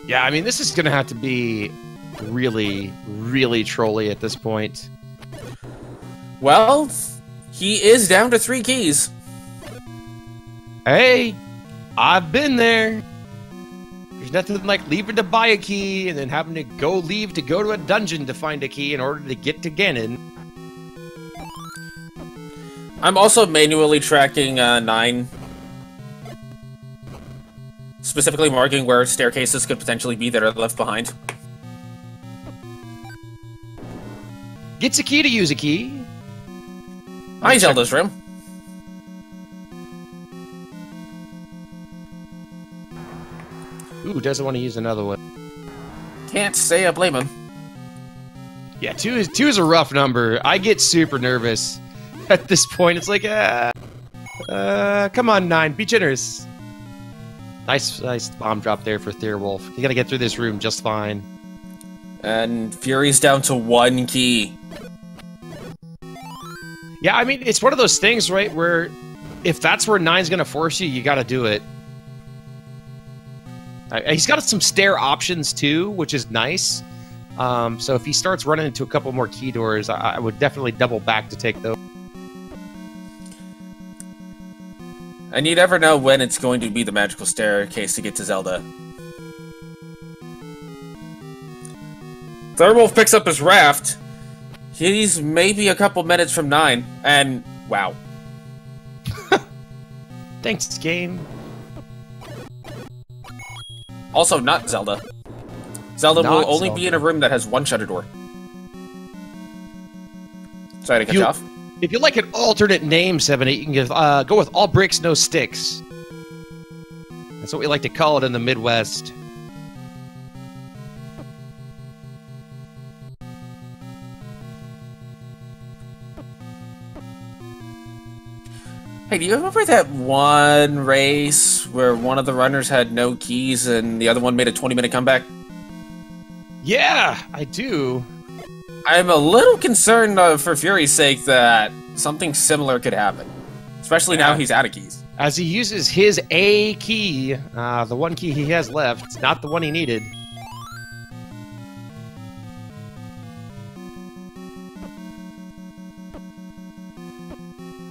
Yeah, I mean, this is going to have to be really, really trolly at this point. Well, he is down to 3 keys. Hey, I've been there. There's nothing like leaving to buy a key and then having to leave to go to a dungeon to find a key in order to get to Ganon. I'm also manually tracking 9. Specifically marking where staircases could potentially be that are left behind. Gets a key to use a key. Hi, Zelda's room. Ooh, doesn't want to use another one. Can't say I blame him. Yeah, two is a rough number. I get super nervous at this point. It's like, come on, 9, be generous. Nice bomb drop there for Thirwolf. You gotta get through this room just fine. And Fury's down to 1 key. Yeah, I mean, it's one of those things, right, where if that's where 9's gonna force you, you gotta do it. He's got some stair options too, which is nice. So if he starts running into a couple more key doors, I would definitely double back to take those. And you never know when it's going to be the magical staircase to get to Zelda. Thirwolf picks up his raft. He's maybe a couple minutes from 9, and wow. Thanks, game. Also, not Zelda. Zelda Not will only Zelda. be in a room that has 1 shutter door. Sorry to cut you off. If you like an alternate name, 7-8, you can go with all bricks, no sticks. That's what we like to call it in the Midwest. Hey, do you remember that one race where one of the runners had no keys and the other one made a 20-minute comeback? Yeah, I do. I'm a little concerned for Fury's sake that something similar could happen. Especially now he's out of keys. As he uses his A key, the one key he has left, not the one he needed.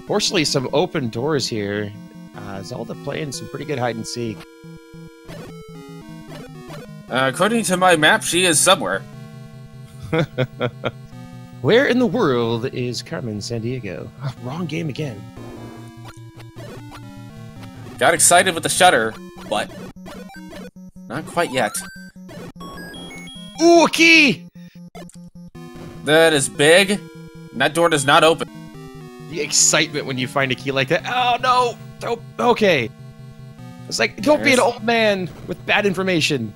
Fortunately, some open doors here. Zelda playing some pretty good hide and seek. According to my map, she is somewhere. Where in the world is Carmen Sandiego? Oh, wrong game again. Got excited with the shutter, but not quite yet. Ooh, a key! That is big, and that door does not open. The excitement when you find a key like that. Oh, no! Don't, okay. It's like, don't be an old man with bad information.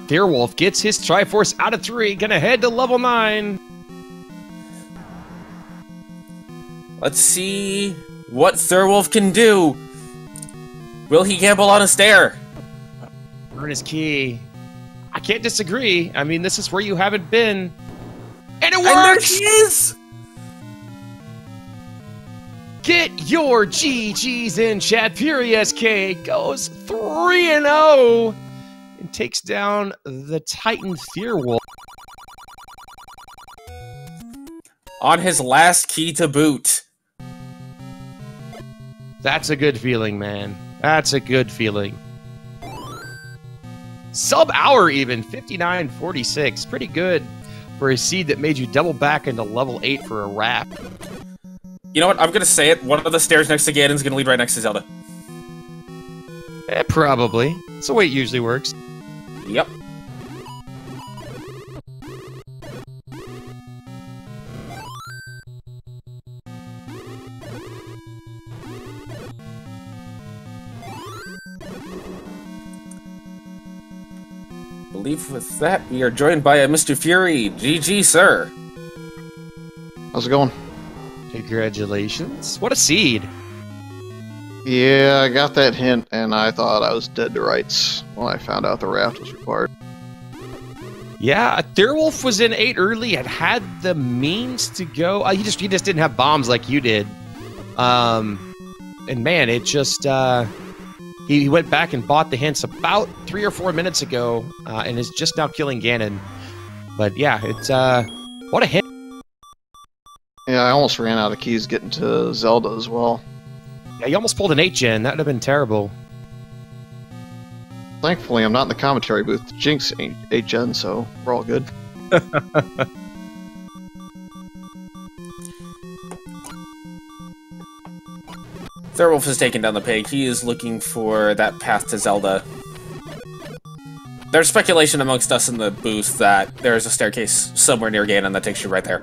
Thirwolf gets his Triforce out of 3, gonna head to level 9. Let's see what Thirwolf can do. Will he gamble on a stair? Earn his key. I can't disagree. I mean, this is where you haven't been. And it works! And there she is! Get your GGs in, chat. FurySK goes 3-0 and takes down the Titan Thirwolf. On his last key to boot. That's a good feeling, man. That's a good feeling. Sub-hour even, 59.46. Pretty good for a seed that made you double back into level 8 for a raft. You know what? I'm gonna say it. One of the stairs next to Ganon's gonna lead right next to Zelda. Probably. That's the way it usually works. Yep. I believe with that, we are joined by a Mr. Fury. GG, sir. How's it going? Congratulations. What a seed. Yeah, I got that hint, and I thought I was dead to rights when I found out the raft was required. Yeah, Thirwolf was in 8 early and had the means to go. He just didn't have bombs like you did. And man, it just he went back and bought the hints about 3 or 4 minutes ago, and is just now killing Ganon. But yeah, it's what a hint. Yeah, I almost ran out of keys getting to Zelda as well. Yeah, you almost pulled an 8-gen. That would have been terrible. Thankfully, I'm not in the commentary booth to jinx 8-gen, so we're all good. Thirwolf has taken down the pig. He is looking for that path to Zelda. There's speculation amongst us in the booth that there's a staircase somewhere near Ganon that takes you right there.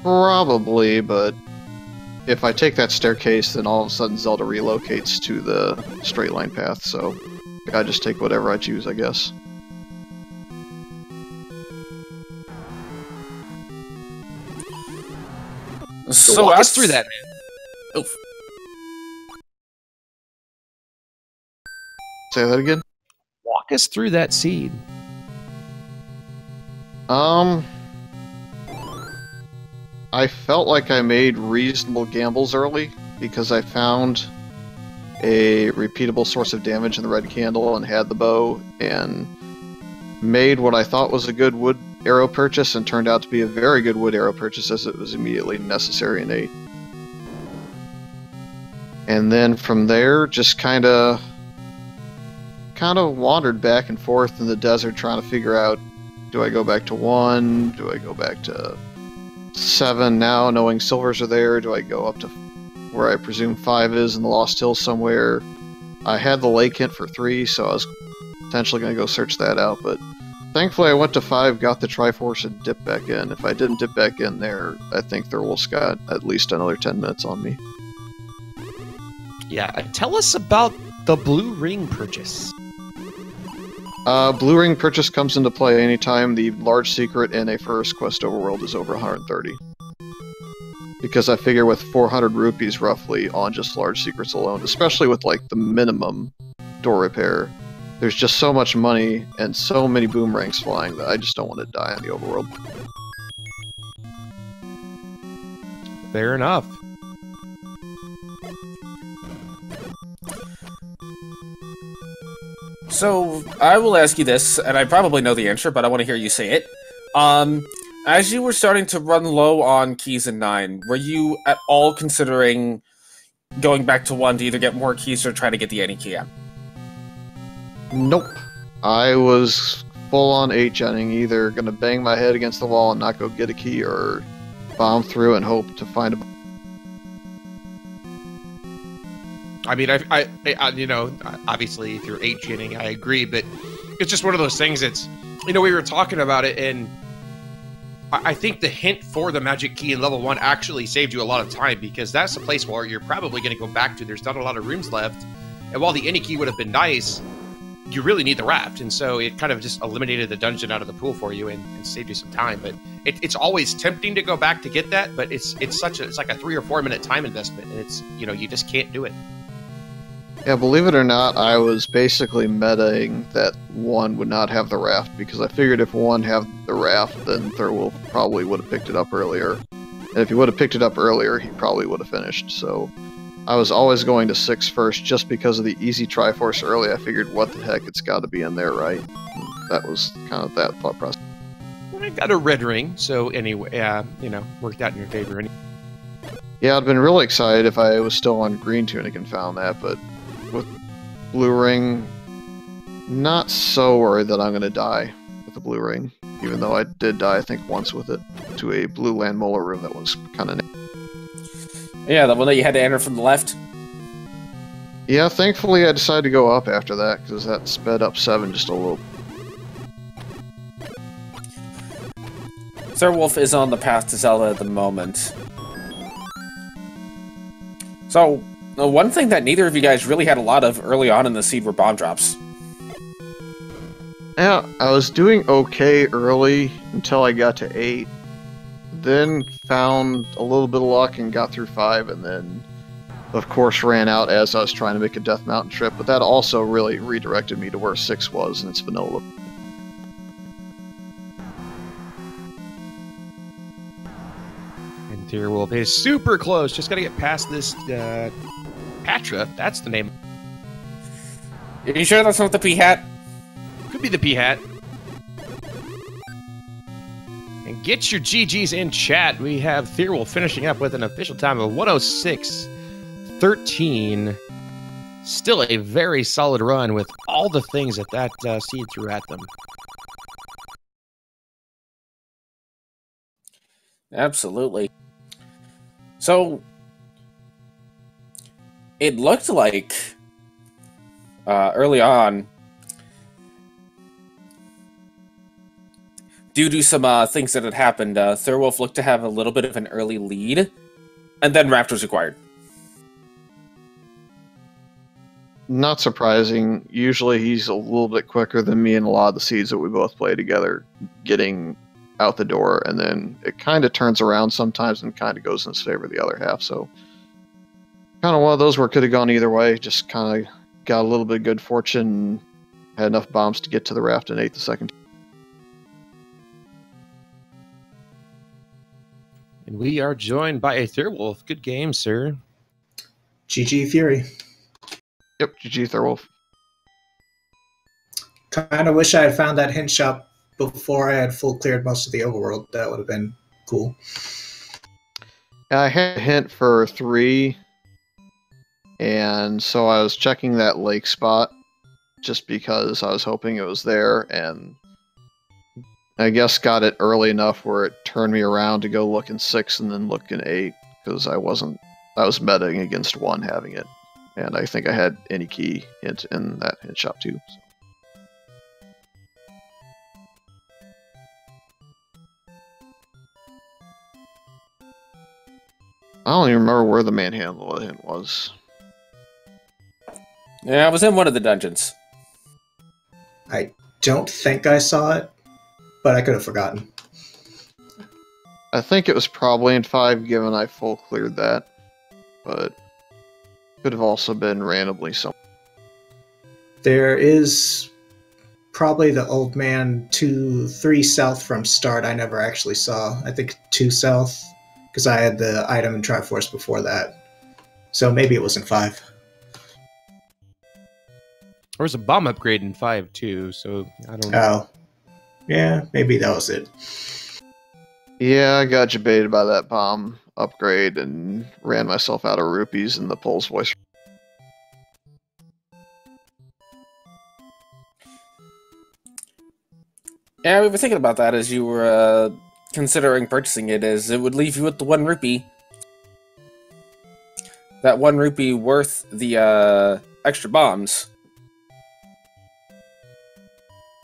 Probably, but if I take that staircase, then all of a sudden Zelda relocates to the straight line path, so I just take whatever I choose, I guess. So walk us through that, man. Oof. Say that again? Walk us through that seed. I felt like I made reasonable gambles early because I found a repeatable source of damage in the red candle and had the bow and made what I thought was a good wood arrow purchase and turned out to be a very good wood arrow purchase as it was immediately necessary in 8. And then from there, just kind of wandered back and forth in the desert trying to figure out, do I go back to 1? Do I go back to 7 now, knowing silvers are there? Do I go up to where I presume 5 is in the Lost Hills somewhere? I had the lake hint for 3, so I was potentially going to go search that out, but thankfully I went to 5, got the Triforce, and dipped back in. If I didn't dip back in there, I think Thirwolf's got at least another 10 minutes on me. Yeah, tell us about the blue ring purchase. Blue ring purchase comes into play anytime the large secret in a first quest overworld is over 130. Because I figure with 400 rupees roughly on just large secrets alone, especially with like the minimum door repair, there's just so much money and so many boomerangs flying that I just don't want to die in the overworld. Fair enough. So, I will ask you this, and I probably know the answer, but I want to hear you say it. As you were starting to run low on keys in 9, were you at all considering going back to 1 to either get more keys or try to get the any key out? Nope. I was full on 8-genning, either gonna bang my head against the wall and not go get a key, or bomb through and hope to find a... I mean, I you know, obviously if you're 8-genning, I agree, but it's just one of those things that's, you know, we were talking about it, and I think the hint for the magic key in level 1 actually saved you a lot of time, because that's the place where you're probably going to go back to. There's not a lot of rooms left, and while the any key would have been nice, you really need the raft, and so it kind of just eliminated the dungeon out of the pool for you and saved you some time. But it's always tempting to go back to get that, but it's like a 3 or 4 minute time investment, and it's, you know, you just can't do it. Yeah, believe it or not, I was basically metaing that 1 would not have the raft, because I figured if 1 had the raft, then Thirwolf probably would have picked it up earlier. And if he would have picked it up earlier, he probably would have finished. So I was always going to 6 first, just because of the easy Triforce early. I figured, what the heck, it's got to be in there, right? And that was kind of that thought process. I got a red ring, so anyway, you know, worked out in your favor. Yeah, I'd been really excited if I was still on green tunic and found that, but with blue ring, Not so worried that I'm going to die with the blue ring, even though I did die, I think, once with it, to a blue land molar room that was kind of... Yeah, the one that you had to enter from the left. Yeah, thankfully I decided to go up after that, because that sped up 7 just a little. Thirwolf is on the path to Zelda at the moment. So, one thing that neither of you guys really had a lot of early on in the seed were bomb drops. Yeah, I was doing okay early until I got to 8. Then found a little bit of luck and got through 5, and then, of course, ran out as I was trying to make a Death Mountain trip, but that also really redirected me to where 6 was, and it's vanilla. And Thirwolf is super close. Just got to get past this Patra. That's the name. Are you sure that's not the P-Hat? Could be the P-Hat. And get your GGs in chat. We have Thirwolf finishing up with an official time of 106.13. Still a very solid run with all the things that seed threw at them. Absolutely. So, it looked like early on, due to some things that had happened, Thirwolf looked to have a little bit of an early lead, and then Raft was acquired. Not surprising. Usually he's a little bit quicker than me in a lot of the seeds that we both play together, getting out the door, and then it kind of turns around sometimes and kind of goes in his favor the other half. So kind of one of those where it could have gone either way. Just kind of got a little bit of good fortune and had enough bombs to get to the raft and 8 the second. And we are joined by a Thirwolf. Good game, sir. GG Fury. Yep, GG Thirwolf. Kind of wish I had found that hint shop before I had full cleared most of the overworld. That would have been cool. I had a hint for 3, and so I was checking that lake spot just because I was hoping it was there, and I guess got it early enough where it turned me around to go look in 6 and then look in 8, because I was betting against 1 having it, and I think I had any key hint in that hint shop too. So. I don't even remember where the manhandle hint was. Yeah, I was in one of the dungeons. I don't think I saw it, but I could have forgotten. I think it was probably in 5, given I full cleared that, but could have also been randomly somewhere. There is probably the old man 2-3 south from start I never actually saw. I think 2 south, because I had the item in Triforce before that. So maybe it was in 5. There was a bomb upgrade in 5 too, so I don't know. Oh. Yeah, maybe that was it. Yeah, I got debated by that bomb upgrade and ran myself out of rupees in the Pole's voice. Yeah, we were thinking about that as you were considering purchasing it, as it would leave you with the 1 rupee. That 1 rupee worth the extra bombs.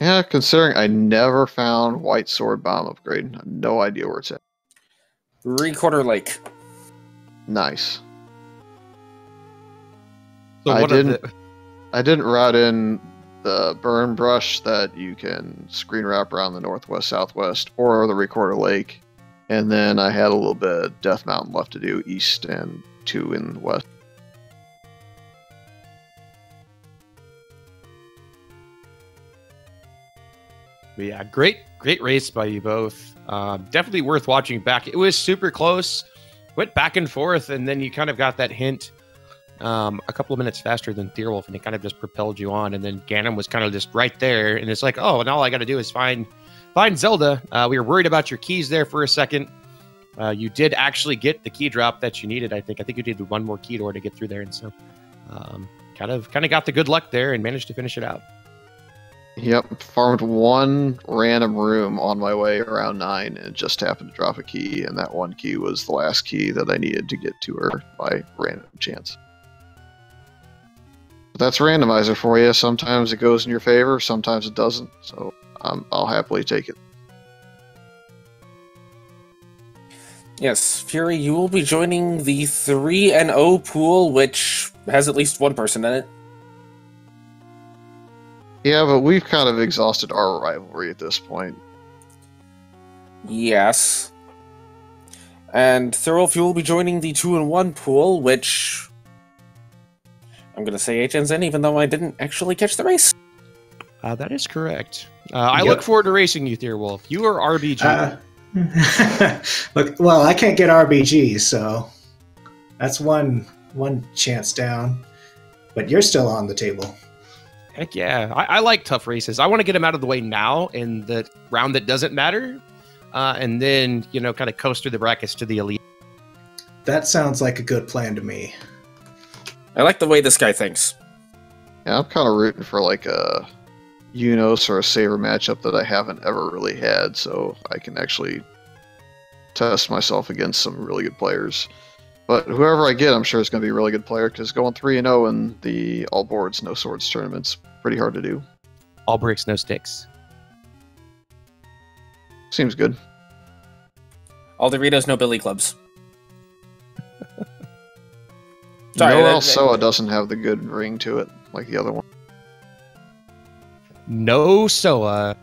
Yeah, considering I never found White Sword bomb upgrade. I have no idea where it's at. 3-quarter lake. Nice. So I what didn't route in the burn brush that you can screen wrap around the northwest, southwest, or the Recorder Lake. And then I had a little bit of Death Mountain left to do east and 2 in the west. But yeah, great race by you both. Definitely worth watching back. It was super close. Went back and forth, and then you kind of got that hint a couple of minutes faster than Thirwolf, and it kind of just propelled you on. And then Ganon was kind of just right there, and it's like, oh, and all I got to do is find Zelda. We were worried about your keys there for a second. You did actually get the key drop that you needed. I think you needed 1 more key door to get through there, and so kind of got the good luck there and managed to finish it out. Yep, farmed one random room on my way around 9 and just happened to drop a key, and that one key was the last key that I needed to get to her by random chance. But that's Randomizer for you. Sometimes it goes in your favor, sometimes it doesn't, so I'll happily take it. Yes, Fury, you will be joining the 3-0 pool, which has at least one person in it. Yeah, but we've kind of exhausted our rivalry at this point. Yes. And Thirwolf, you will be joining the 2-1 pool, which I'm going to say HN's in, even though I didn't actually catch the race. That is correct. I look forward to racing you, Thirwolf. You are RBG. Look, well, I can't get RBG, so that's one chance down. But you're still on the table. Heck yeah. I like tough races. I want to get them out of the way now in the round that doesn't matter. And then, kind of coast through the brackets to the elite. That sounds like a good plan to me. I like the way this guy thinks. Yeah, I'm kind of rooting for like a Unos or a Saber matchup that I haven't ever really had, so I can actually test myself against some really good players. But whoever I get, I'm sure is going to be a really good player, because going 3-0 in the all boards, no swords tournament's pretty hard to do. All bricks, no sticks. Seems good. All Doritos, no Billy Clubs. Sorry, No Elsoa doesn't have the good ring to it, like the other one. No SOA.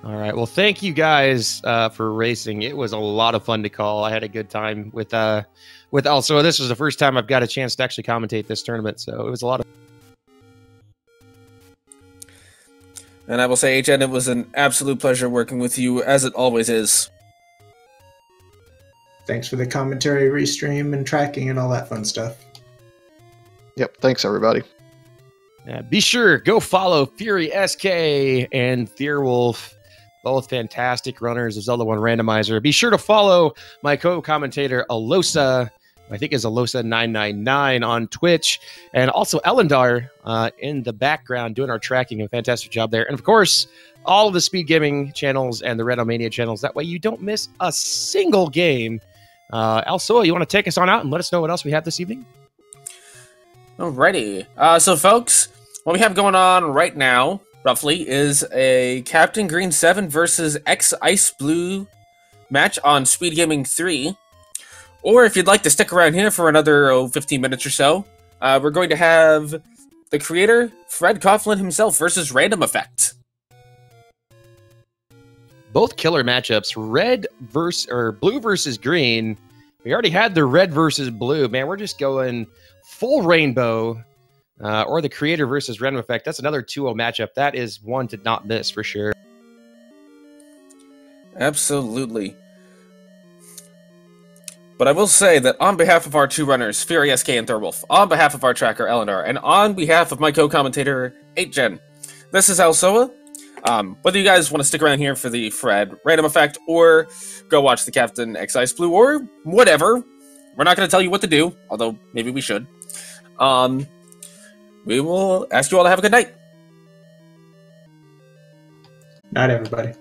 All right. Well, thank you guys for racing. It was a lot of fun to call. I had a good time with Elsoa. This was the first time I've got a chance to actually commentate this tournament, so it was a lot of fun. And I will say, HN, it was an absolute pleasure working with you, as it always is. Thanks for the commentary, restream, and tracking, and all that fun stuff. Yep, thanks everybody. Be sure, go follow FurySK and Thirwolf, both fantastic runners of Zelda 1 Randomizer. Be sure to follow my co-commentator, Alosa, I think is Alosa999 on Twitch, and also Elendar in the background doing our tracking. A fantastic job there. And of course, all of the Speed Gaming channels and the Randomania channels. That way you don't miss a single game. Elsoa, you want to take us on out and let us know what else we have this evening? Alrighty. So, folks, what we have going on right now, roughly, is a Captain Green 7 versus X Ice Blue match on Speed Gaming 3. Or if you'd like to stick around here for another 15 minutes or so, we're going to have the creator, Fred Coughlin himself, versus Random Effect. Both killer matchups, blue versus green. We already had the red versus blue. Man, we're just going full rainbow, or the creator versus Random Effect. That's another 2-0 matchup. That is one to not miss for sure. Absolutely. But I will say that on behalf of our two runners, FurySK and Thirwolf, on behalf of our tracker, Eleanor, and on behalf of my co-commentator, 8gen, this is Elsoa. Whether you guys want to stick around here for the Fred Random Effect, or go watch the Captain X Ice Blue, or whatever, we're not going to tell you what to do, although maybe we should. We will ask you all to have a good night. Night, everybody.